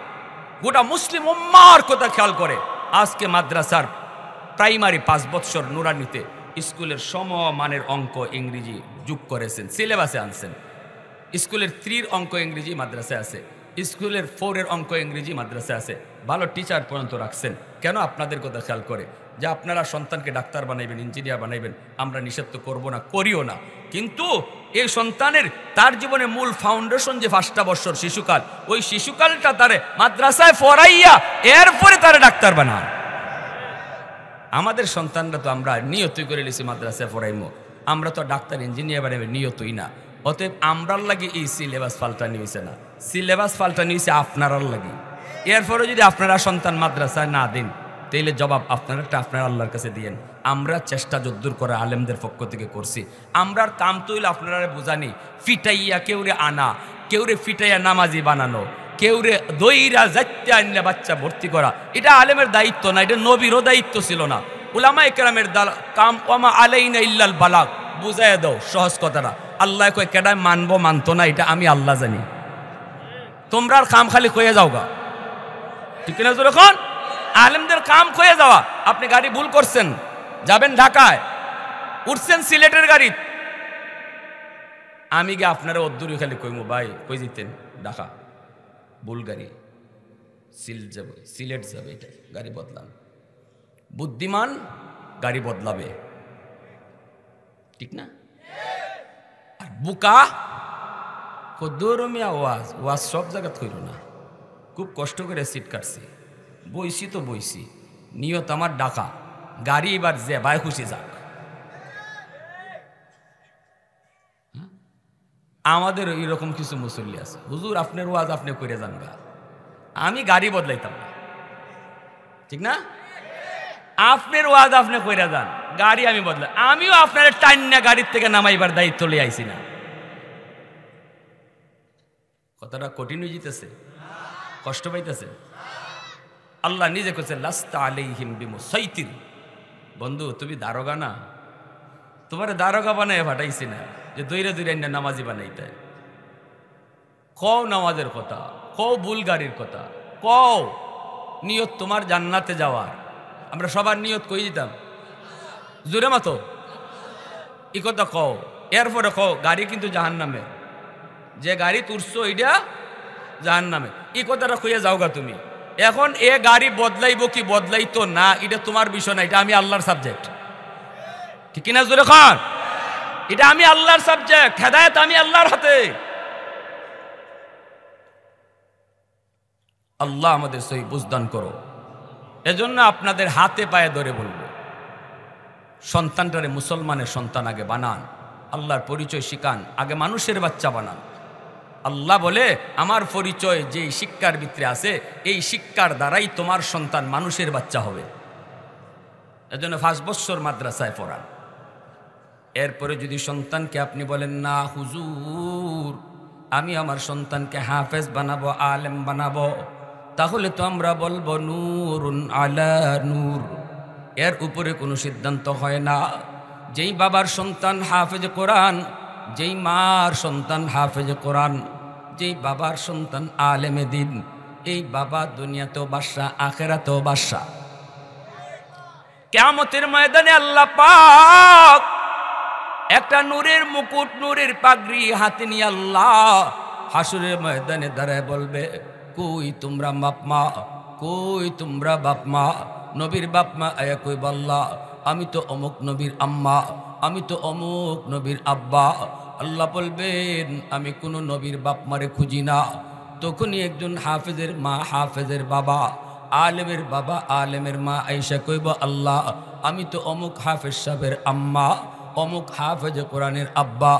গোটা মুসলিম উম্মাহর কথা খেয়াল করে আজকে মাদ্রাসার প্রাইমারি 5 বছর নুরানিতে স্কুলের সমমানের অঙ্ক ইংরেজি যোগ করেছেন, সিলেবাসে আনছেন। স্কুলের 3 অঙ্ক ইংরেজি মাদ্রাসায় আছে, স্কুলের 4 অঙ্ক ইংরেজি মাদ্রাসায় আছে। ভালো টিচার পর্যন্ত রাখছেন, কেন আপনাদের কথা খেয়াল করে যে আপনারা সন্তানকে ডাক্তার বানাইবেন, ইঞ্জিনিয়ার বানাইবেন? আমরা নিষেধ তো করবো না, করিও না, কিন্তু এই সন্তানের তার জীবনে মূল ফাউন্ডেশন যে 5টা বছর শিশুকাল, ওই শিশুকালটা তারে মাদ্রাসায় পড়াইয়া এরপরে তারে ডাক্তার বানান। আমাদের সন্তানরা তো আমরা নিয়তই করে নিয়েছি মাদ্রাসায় পড়াইমো, আমরা তো ডাক্তার ইঞ্জিনিয়ার বানাইবে নিয়তই না। অতএব আমরার লাগে এই সিলেবাস পাল্টানি হয়েছে না, সিলেবাস পাল্টানি হয়েছে আপনারার লাগে। এরপরে যদি আপনারা সন্তান মাদ্রাসায় না দিন, তাইলে জবাব আপনারটা আপনারা আল্লাহর কাছে দিয়েন। আমরা চেষ্টা যদ্দূর করে আলেমদের পক্ষ থেকে করছি, আমরার কাম তৈল আপনারা বুঝানি, ফিটাইয়া কেউরে আনা, কেউরে ফিটাইয়া নামাজি বানানো, কেউরে দইরা যাইতে আনলে বাচ্চা ভর্তি করা, এটা আলেমের দায়িত্ব না, এটা নবীরও দায়িত্ব ছিল না। উলামা ইকরামের কাম, ওয়ামা আলাইনা ইল্লাল বালাগ, বুঝাইয়া দাও সহজ কথাটা। আল্লাহ কয় কেডায় মানবো মানতো না, এটা আমি আল্লাহ জানি, তোমরা আর কাম খালি কয়ে যাও গা, ঠিক না? যখন আলেমদের কাম কয়ে যাওয়া, আপনি গাড়ি ভুল করছেন, যাবেন ঢাকায়, উঠছেন সিলেটের গাড়ি, আমি গে আপনারা অদ্দুরি খালি কইমু ভাই কই যেতেন ঢাকা, ভুল গাড়ি, সিলেট যাবে, এটাই গাড়ি বদলান। বুদ্ধিমান গাড়ি বদলাবে, ঠিক না? আর বুকা কদ্দুরমিয়া ওয়াজ ওয়াজ সব জায়গা থইল না, খুব কষ্ট করে সিট কাটছি, বইছি তো বইছি, নিয়ত আমার ডাকা, গাড়ি এবার যে বাই খুশি যাক। আমাদের এরকম কিছু মুসল্লি আছে, হুজুর আপনার ওয়াজ আপনি করে যান গা, আমি গাড়ি বদলাইতাম না, ঠিক না? আপনার ওয়াজ আপনি কইরা যান, গাড়ি আমি বদলাই, আমিও আপনার টাইনা গাড়ির থেকে নামাইবার দায়িত্ব লিয়ে আইছি না। কথাটা কঠিন হয়ে যেতেছে, কষ্ট পাইতেছে। আল্লাহ নিজে কইছে লাস্তা আলাইহিম বিমুসাইতির, বন্ধু তুমি দারোগা না, তোমার দারোগা বানায় ফাটাইছি না যে দইরা দইরা নামাজি বানাইতে। কও নামাজের কথা, কও ভুল গাড়ির কথা, কও নিয়ত তোমার জান্নাতে যাওয়ার, আমরা সবার নিয়ত কই দিতাম জোরে মাতো, ই কথা কও। এরপরে কও গাড়ি কিন্তু জাহান্নামে, যে গাড়ি তুলছো এটা জাহান্নামে, এই কথাটা কইয়া যাওগা তুমি। এখন এ গাড়ি বদলাইব কি বদলাইতো না, এটা তোমার বিষয় না, এটা আমি আল্লাহর সাবজেক্ট, ঠিক না? জোরে খান, এটা আমি আল্লাহর সাবজেক্ট, হেদায়েত আমি আল্লাহর হাতে। আল্লাহ আমাদের সহি বুঝদান করো। এজন্য আপনাদের হাতে পায়ে ধরে বলবো, সন্তানটারে মুসলমানের সন্তান আগে বানান, আল্লাহর পরিচয় শিখান, আগে মানুষের বাচ্চা বানান। আল্লাহ বলে আমার পরিচয় যেই শিক্ষার ভিতরে আছে, এই শিক্ষার দ্বারাই তোমার সন্তান মানুষের বাচ্চা হবে। এজন্য 5 বছর মাদ্রাসায় পড়ান। এরপরে যদি সন্তানকে আপনি বলেন না হুজুর আমি আমার সন্তানকে হাফেজ বানাবো, আলেম বানাবো, তাহলে তো আমরা বলবো নূরুন আলা নূর, এর উপরে কোনো সিদ্ধান্ত হয় না। যেই বাবার সন্তান হাফেজ কোরআন, যেই মার সন্তান হাফেজ কোরআন, যেই বাবার সন্তান আলেমে দিন, এই বাবা দুনিয়াতেও বাদশা, আখেরাতেও বাদশা। কিয়ামতের ময়দানে আল্লাহ পাক একটা নূরের মুকুট, নূরের পাগড়ি হাতে নিয়ে আল্লাহ হাসরের ময়দানে দাঁড়ায় বলবে, কই তোমরা বাপমা, কই তোমরা বাপমা? নবীর বাপমা আয়া কই বল্লা, আমি তো অমুক নবীর আম্মা, আমি তো অমুক নবীর আব্বা। আল্লাহ বলবেন আমি কোনো নবীর বাপমারে খুঁজি না। তখনই একজন হাফেজের মা, হাফেজের বাবা, আলেমের বাবা, আলেমের মা আয়েশা কইব, আল্লাহ আমি তো অমুক হাফেজ সাহেবের আম্মা, অমুক হাফেজ কোরআনের আব্বা।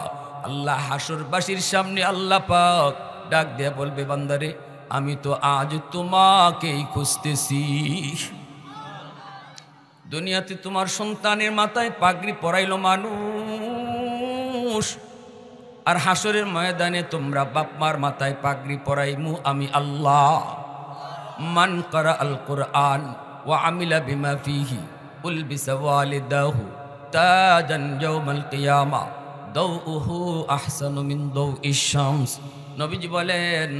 আল্লাহ হাসরবাসীর সামনে আল্লাহ পাক ডাক দিয়ে বলবে, বান্দারে আমি তো আজ তোমাকেই খুঁজতেছি। দুনিয়াতে তোমার সন্তানের মাথায় পাগড়ি পরাইলো মানুষ, আর হাসরের ময়দানে তোমরা বাপমার মাথায় পাগড়ি পরাইমু আমি আল্লাহ। মান করা আল কোরআন ওয়া আমিলা বিমা ফিহি উলবিসা ওয়ালিদাহু তাজান ইয়াউমাল কিয়ামা দাউহু আহসানু মিন দাউইশ শামস। নবীজি বলেন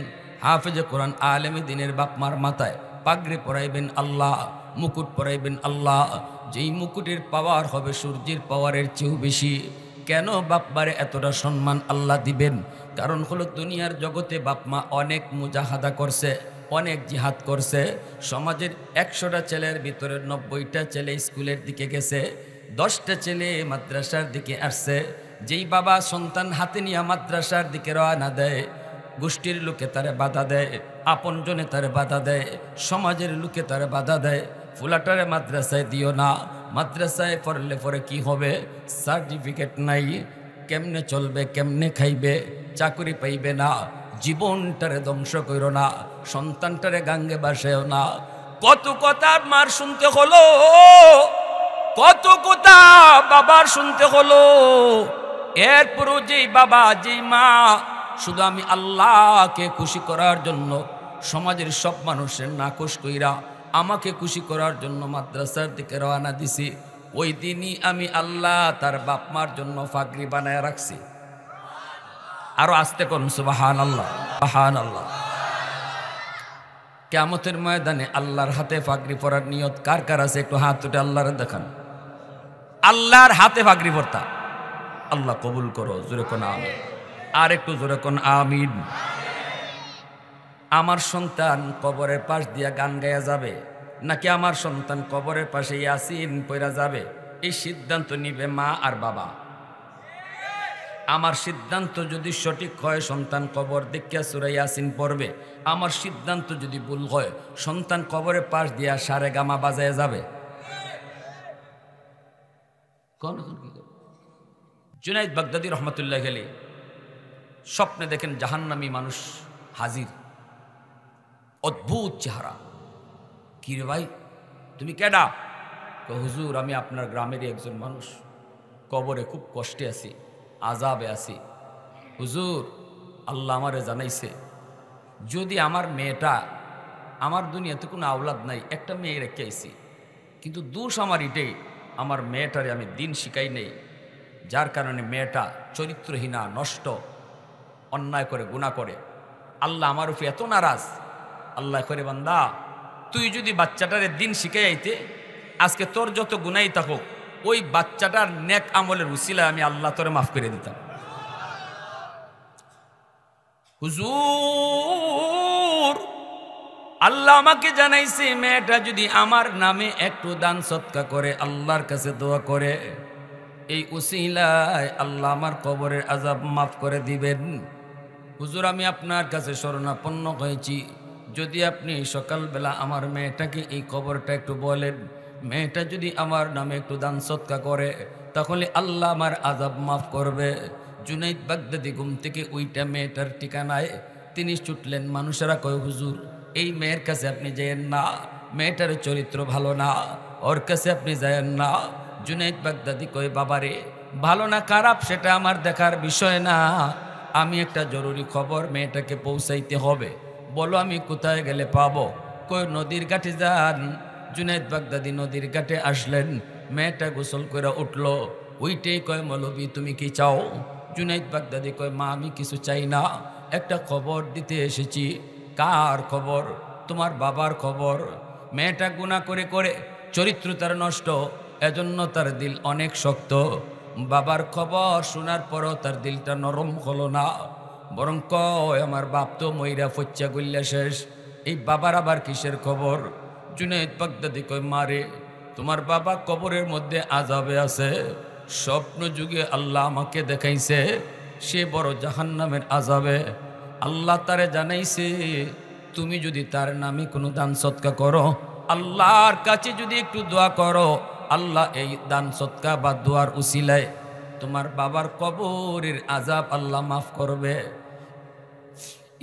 হাফেজ কোরআন আলেমে দিনের বাপমার মাথায় পাগড়ি পরাইবেন আল্লাহ, মুকুট পরাইবেন আল্লাহ। যেই মুকুটের পাওয়ার হবে সূর্যের পাওয়ারের চেয়েও বেশি। কেন বাপমারে এতটা সম্মান আল্লাহ দিবেন? কারণ হলো দুনিয়ার জগতে বাপমা অনেক মুজাহাদা করছে, অনেক জিহাদ করছে। সমাজের 100টা ছেলের ভিতরে 90টা ছেলে স্কুলের দিকে গেছে, 10টা ছেলে মাদ্রাসার দিকে আসছে। যেই বাবা সন্তান হাতে নিয়ে মাদ্রাসার দিকে রওনা দেয়, গোষ্ঠীর লোকে তারে বাধা দেয়, আপনজনে তারে বাধা দেয়, সমাজের লোকে তারে বাধা দেয়, ফুলাটারে মাদ্রাসায় দিও না, মাদ্রাসায় পড়লে পরে কি হবে, সার্টিফিকেট নাই, কেমনে চলবে, কেমনে খাইবে, চাকরি পাইবে না, জীবনটারে ধ্বংস করো না, সন্তানটারে গাঙ্গে বাসেও না। কত কথা মার শুনতে হলো, কত কথা বাবার শুনতে হলো। এরপরও যেই বাবা যেই মা শুধু আমি আল্লাহকে খুশি করার জন্য সমাজের সব মানুষের নাকশ কইরা আমাকে খুশি করার জন্য মাদ্রাসার দিকে রওনা দিছি, ওই দিনই আমি আল্লাহ তার বাপ মার জন্য ফাগরি বানায় রাখছি। আরো আস্তে করুন সুবহানাল্লাহ, সুবহানাল্লাহ। কিয়ামতের ময়দানে আল্লাহর হাতে ফাগরি পরার নিয়ত কার কার আছে? একটু হাত উঠে আল্লাহর দেখান। আল্লাহর হাতে ফাগরি পরতা আল্লাহ কবুল করো, জোরে কোন আমিন। আর একটু জোরে কোন আমিন। আমার সন্তান কবরের পাশ দিয়া গান গায়া যাবে নাকি আমার সন্তান কবরের পাশে ইয়াসিন পড়া যাবে, এই সিদ্ধান্ত নিবে মা আর বাবা। আমার সিদ্ধান্ত যদি সঠিক হয় সন্তান কবর দেখিয়া সূরা ইয়াসিন পড়বে, আমার সিদ্ধান্ত যদি ভুল হয় সন্তান কবরের পাশ দিয়া সারে গামা বাজায় যাবে। জুনাইদ বাগদাদী রহমতুল্লাহ আলাইহি স্বপ্নে দেখেন জাহান্নামী মানুষ হাজির, অদ্ভুত চেহারা। কি রে ভাই, তুমি কেডা? হুজুর আমি আপনার গ্রামেরই একজন মানুষ, কবরে খুব কষ্টে আছি, আযাবে আছি। হুজুর আল্লাহ আমারে জানাইছে যদি আমার মেয়েটা, আমার দুনিয়াতে কোনো আওলাদ নাই, একটা মেয়ে রেখে আইছি, কিন্তু দোষ আমার এটাই, আমার মেয়েটারে আমি দিন শিখাই নেই, যার কারণে মেয়েটা চরিত্রহীনা, নষ্ট, অন্যায় করে, গুনাহ করে। আল্লাহ আমার উপরে এত নারাজ। আল্লাহ করে বান্দা তুই যদি বাচ্চাটারে দিন শিখাই আইতে, আজকে তোর যত গুনাই থাকুক ওই বাচ্চাটার নেক আমলের উসিলায় আমি আল্লাহ তোরে মাফ করে দিতাম। হুজুর আল্লাহ আমাকে জানাইছে মেয়েটা যদি আমার নামে একটু দান সৎকা করে, আল্লাহর কাছে দোয়া করে, এই উসিলায় আল্লাহ আমার কবরের আযাব মাফ করে দিবেন। হুজুর আমি আপনার কাছে শরণাপন্ন হয়েছি, যদি আপনি সকালবেলা আমার মেয়েটাকে এই খবরটা একটু বলেন, মেয়েটা যদি আমার নামে একটু দান সৎকা করে তাহলে আল্লাহ আমার আযাব মাফ করবে। জুনাইদ বাগদাদী ঘুম থেকে ওইটা মেয়েটার ঠিকানায় তিনি ছুটলেন। মানুষেরা কয় হুজুর এই মেয়ের কাছে আপনি যায়েন না, মেয়েটার চরিত্র ভালো না, ওর কাছে আপনি যায়েন না। জুনাইদ বাগদাদী কয় বাবারে ভালো না খারাপ সেটা আমার দেখার বিষয় না, আমি একটা জরুরি খবর মেয়েটাকে পৌঁছাইতে হবে, বলো আমি কোথায় গেলে পাবো? কই নদীর ঘাটে যান। জুনাইদ বাগদাদী নদীর ঘাটে আসলেন, মেয়েটা গোসল করে উঠলো, ওইটাই কয় মৌলবী তুমি কি চাও? জুনাইদ বাগদাদী কয় মা আমি কিছু চাই না, একটা খবর দিতে এসেছি। কার খবর? তোমার বাবার খবর। মেয়েটা গুনাহ করে করে চরিত্র তার নষ্ট, এজন্য তার দিল অনেক শক্ত। বাবার খবর শোনার পরও তার দিলটা নরম হলো না, বরং কয় আমার বাপ তো মইরা ফচ্চা গল্লা শেষ, এই বাবার আবার কিসের খবর? জুনাইদ বাগদাদী কয় মারে তোমার বাবা কবরের মধ্যে আযাবে আছে, স্বপ্ন যুগে আল্লাহ আমাকে দেখাইছে সে বড় জাহান্নামের আযাবে। আল্লাহ তারে জানাইছে তুমি যদি তার নামে কোনো দান সৎকা করো, আল্লাহর কাছে যদি একটু দোয়া করো, আল্লাহ এই দান সৎকা বা দোয়ার উসিলায় তোমার বাবার কবরের আযাব আল্লাহ মাফ করবে।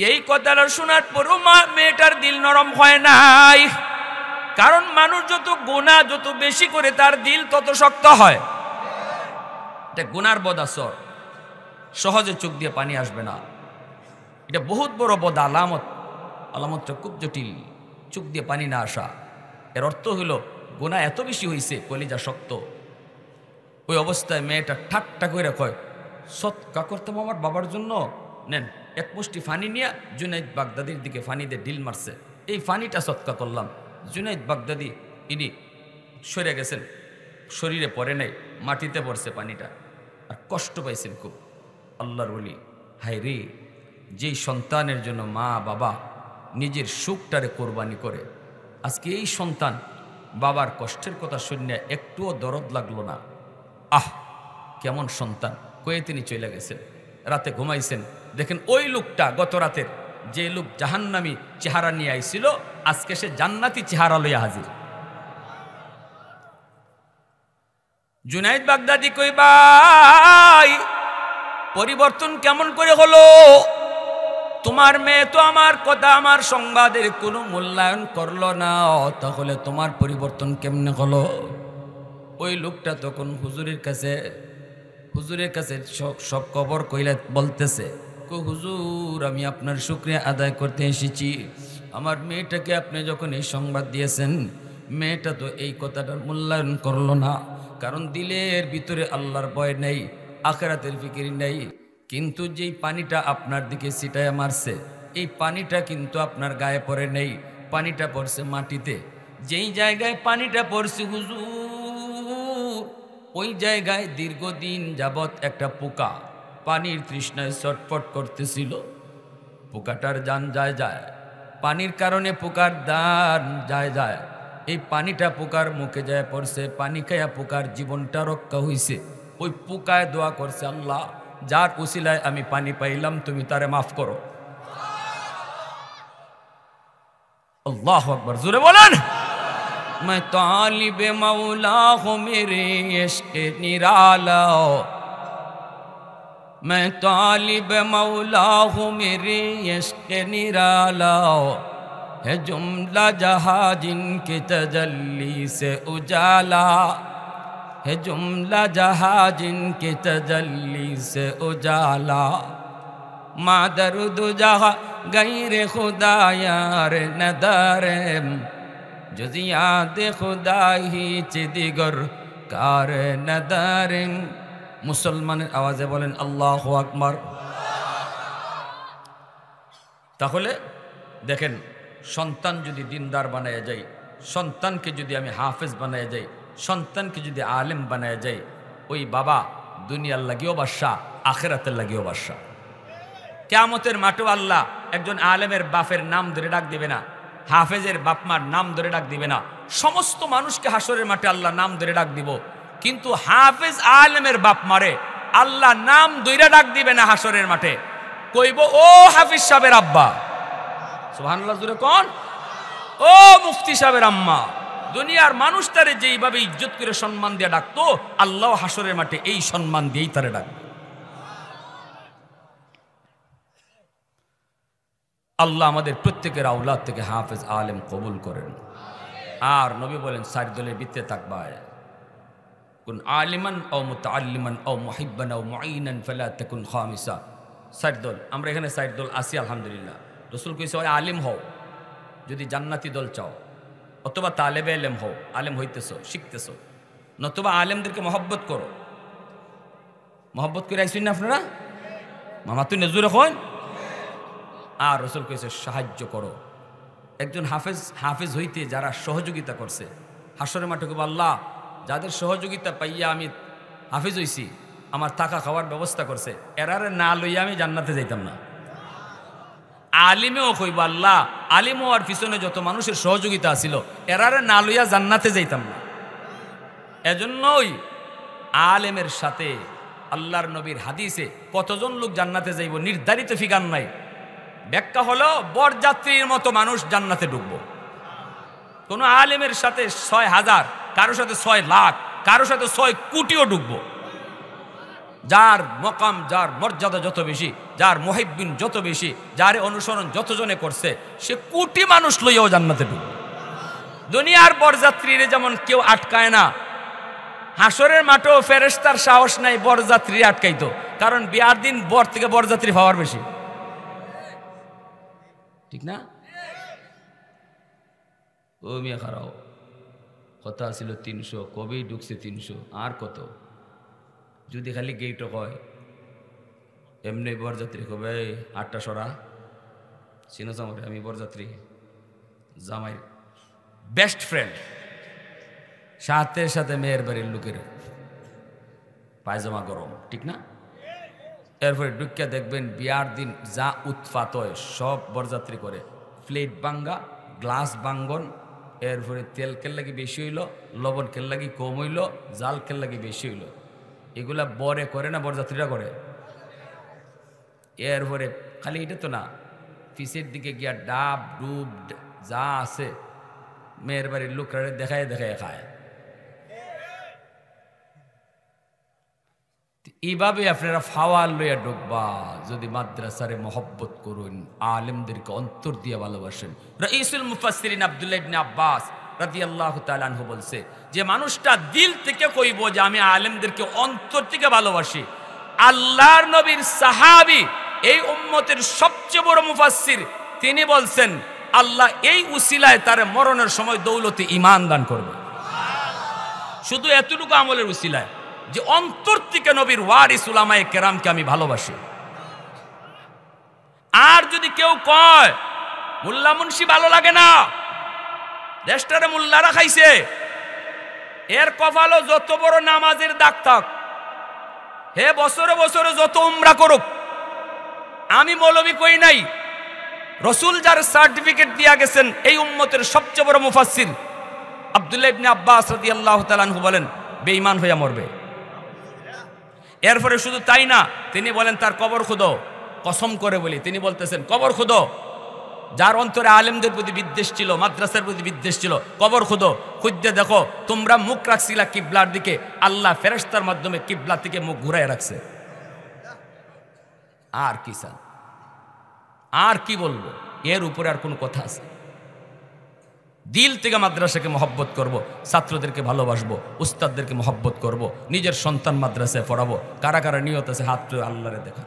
এই কথাটা শোনার পরও মেয়েটার দিল নরম হয় নাই, কারণ মানুষ যত গুনাহ যত বেশি করে তার দিল তত শক্ত হয়। এটা গুনার বদ আসর, সহজে চোখ দিয়ে পানি আসবে না, এটা বহুত বড় বদ আলামত। আলামতটা খুব জটিল, চোখ দিয়ে পানি না আসা। এর অর্থ হলো গুনাহ এত বেশি হয়েছে কলিজা শক্ত। ওই অবস্থায় মেয়েটা ঠাট্টা করে কয় সৎকা করতাম আমার বাবার জন্য, নেন এক মুষ্টি ফানি নিয়ে জুনাইদ বাগদাদির দিকে ফানি দিয়ে ঢিল মারছে, এই ফানিটা সৎকা করলাম। জুনাইদ বাগদাদি ইনি সরে গেছেন, শরীরে পড়ে নাই, মাটিতে পড়ছে পানিটা, আর কষ্ট পাইছেন খুব। আল্লাহর ওলি হায় রে, যেই সন্তানের জন্য মা বাবা নিজের সুখটারে কোরবানি করে। আজকে এই সন্তান বাবার কষ্টের কথা শুনে একটুও দরদ লাগলো না। আহ, কেমন সন্তান! কয়ে তিনি চলে গেছেন, রাতে ঘুমাইছেন। দেখেন ওই লোকটা গত রাতের যে লোক জাহান্নামী চেহারা নিয়ে আইছিল, আজকে সে জান্নাতি চেহারা লইয়া হাজির। জুনাইদ বাগদাদি কই, ভাই পরিবর্তন কেমন করে হলো? তোমার মেয়ে তো আমার কথা, আমার সংবাদের কোনো মূল্যায়ন করলো না, তাহলে তোমার পরিবর্তন কেমনে হলো? ওই লোকটা তখন হুজুরের কাছে সব খবর কইলে বলতেছে, হুজুর আমি আপনার শুকরিয়া আদায় করতে এসেছি। আমার মেয়েটাকে আপনি যখন এই সংবাদ দিয়েছেন, মেয়েটা তো এই কথাটার মূল্যায়ন করলো না, কারণ দিলের ভিতরে আল্লাহর ভয় নেই, আখিরাতের ফিকির নেই। কিন্তু যেই পানিটা আপনার দিকে ছিটায় মারছে, এই পানিটা কিন্তু আপনার গায়ে পড়ে নেই, পানিটা পড়ছে মাটিতে। যেই জায়গায় পানিটা পড়ছে হুজুর, ওই জায়গায় দীর্ঘদিন যাবৎ একটা পোকা পানির তৃষ্ণায় ছটফট করতেছিল। পোকাটার জান যায়, পানির কারণে পোকার দান যায়। এই পানিটা পোকার মুখে যায় পড়ছে, পানি খাইয়া পোকার জীবনটা রক্ষা হইছে। ওই পোকায় দোয়া করছে, আল্লাহ যার উসিলায় আমি পানি পাইলাম, তুমি তারে মাফ করো। আল্লাহু আকবার, জোরে বলেন। मैं तालिब मौला हूँ मेरे इश्क निराला, मैं तालिब मौला हूँ मेरे इश्क निराला, है जुमला जहाँ जिनके तजल्ली से उजाला, है जुमला जहाँ जिनके तजल्ली से उजाला, मादर दु जहाँ गैर खुदा यार नदारे, जुजियात खुदा ही चिदिगर कार नदारे। মুসলমানের আওয়াজে বলেন আল্লাহু আকবার। তাহলে দেখেন, সন্তান যদি দিনদার বানায় যায়, সন্তানকে যদি আমি হাফেজ বানায় যাই, সন্তানকে যদি আলেম বানায় যাই, ওই বাবা দুনিয়ার লাগিও বাদশা, আখিরাতের লাগিও বাদশা। কিয়ামতের মাঠে আল্লাহ একজন আলেমের বাপের নাম ধরে ডাক দিবে না, হাফেজের বাপমার নাম ধরে ডাক দিবে না, সমস্ত মানুষকে হাসরের মাঠে আল্লাহ নাম ধরে ডাক দিব। কিন্তু হাফেজ আলেমের বাপ মারে আল্লাহ নাম ধরে ডাক দিবে না হাসরের মাঠে, কইব ও হাফিজ সাহেবের আব্বা। সুবহানাল্লাহ, জোরে কোন? ও মুফতি সাহেবের আম্মা। দুনিয়ার মানুষ তারে যেইভাবে ইজ্জত করে সম্মান দিয়ে ডাকতো, আল্লাহ হাসরের মাঠে এই সম্মান দিয়েই তারে ডাকবে। আল্লাহ আমাদের প্রত্যেকের আওলাদ থেকে হাফেজ আলেম কবুল করেন। আর নবী বলেন, 4 দলের ভিতরে থাকবা, কুন আলিমান আও মুতাআল্লিমান আও মুহিব্বান আও মুঈনান ফালা তাকুন খামিসা। 4 দল, আমরা এখানে 4 দল আছি আলহামদুলিল্লাহ। রাসূল কইছে, হয় আলিম হও যদি জান্নাতি দল চাও, অথবা তালেবে ইলম হও, আলেম হইতেছো, শিখতেছো, নতুবা আলেমদেরকে মহব্বত করো। মহব্বত করে আইসুন না আপনারা? মামা তুই নজুর এখন। আর রাসূল কইছে সাহায্য করো। একজন হাফেজ হইতে যারা সহযোগিতা করছে, হাসরের মাঠে কইব, আল্লাহ যাদের সহযোগিতা পাইয়া আমি হাফেজ হইছি, আমার থাকা খাওয়ার ব্যবস্থা করছে, এরারে না লইয়া আমি জান্নাতে যাইতাম না। আলিমেও কইব, আল্লাহ আলিম হওয়ার পিছনে যত মানুষের সহযোগিতা আছিল, এরারে না লইয়া জান্নাতে যাইতাম না। এজন্যই আলেমের সাথে আল্লাহর নবীর হাদিসে কতজন লোক জান্নাতে যাইব নির্ধারিত ফিগার নাই। ব্যাখ্যা হলো, বরযাত্রীর মতো মানুষ জান্নাতে ঢুকবো। কোন আলেমের সাথে 6,000, কারোর সাথে 6 লাখ, কারোর সাথে 6 কোটিও ঢুকবো। যার মকাম, যার মর্যাদা যত বেশি, যার মুহিব্বিন যত বেশি, যার অনুসরণ যতজনে করছে, সে কোটি মানুষ লইয়াও জান্নাতে ঢুকবে। দুনিয়ার বরযাত্রীরে যেমন কেউ আটকায় না, হাসরের মাঠেও ফেরেশতার সাহস নাই বরযাত্রী আটকাইতো, কারণ বিয়ার দিন বর থেকে বরযাত্রী পাওয়ার বেশি, ঠিক না? ও মিয়া খারাও, কথা ছিল 300, কবেই ঢুকছে 300, আর কত? যদি খালি গেইটো কয়, এমনি বরযাত্রী কবে 8টা সরা চিনো জামাই, আমি বরযাত্রী, জামাই বেস্ট ফ্রেন্ড, সাথে সাথে মেয়ের বাড়ির লোকের পায়জামা গরম, ঠিক না? এরপরে ঢুকিয়া দেখবেন বিয়ার দিন যা উৎপাত হয় সব বরযাত্রী করে, প্লেট ভাঙ্গা, গ্লাস ভাঙ্গন, এরপরে তেল কেল লাগি বেশি হইল, লবণ কেল লাগি কম হইল, জাল কেল লাগি বেশি হইল, এগুলা বরে করে না বরযাত্রীরা করে? এরপরে খালি এটা তো না, পিসের দিকে গিয়া ডাব ডুব যা আছে মেয়ের বাড়ির লোকরা দেখায় দেখায় খায়। এইভাবে আপনারা ফাওয়াল লইয়া ঢুকবা যদি মাদ্রাসারে মহব্বত করুন, আলেমদেরকে অন্তর দিয়ে ভালোবাসেন। রাইসুল মুফাসসিরিন আব্দুল্লাহ ইবনে আব্বাস রাদিয়াল্লাহু তাআলা আনহু বলছে যে মানুষটা দিল থেকে কইব যে আমি আলেমদেরকে অন্তর থেকে ভালোবাসি। আল্লাহর নবীর সাহাবী, এই উম্মতের সবচেয়ে বড় মুফাসসির, তিনি বলছেন আল্লাহ এই উসিলায় তার মরণের সময় দৌলতে ঈমান দান করবে। শুধু এতটুকু আমলের উসিলায় যে অন্তর থেকে নবীর ওয়ারিস উলামায়ে কেরামকে আমি ভালোবাসি। আর যদি কেউ কয় মোল্লা মুন্সি ভালো লাগে না, দেশটারে মোল্লারা খাইছে, এর কপালও যত বড় নামাজের দাগ থাক, হে বছরে বছরে যত উমরা করুক, আমি মৌলবি কই নাই, রসুল যার সার্টিফিকেট দিয়া গেছেন এই উম্মতের সবচেয়ে বড় মুফাসসির আব্দুল্লাহ ইবনে আব্বাস রাদিয়াল্লাহু তাআলা আনহু বলেন বেঈমান হইয়া মরবে। এরপরে শুধু তাই না, তিনি বলেন তার কবর খুদো, কসম করে বলি তিনি বলতেছেন কবর খুদো, যার অন্তরে আলেমদের প্রতি বিদ্বেষ ছিল, মাদ্রাসার প্রতি বিদ্বেষ ছিল, কবর খুদো, খুঁজতে দেখো তোমরা মুখ রাখছিলা কিবলার দিকে, আল্লাহ ফেরেশতার মাধ্যমে কিবলা থেকে মুখ ঘুরায় রাখছে। আর কি চান, আর কি বলবো, এর উপরে আর কোন কথা আছে? দিল থেকে মাদ্রাসাকে মহব্বত করব, ছাত্রদেরকে ভালোবাসবো, উস্তাদদেরকে মহব্বত করব, নিজের সন্তান মাদ্রাসায় পড়াবো। কারা কারা নিয়ত আছে হাত তুলে আল্লাহরে দেখা।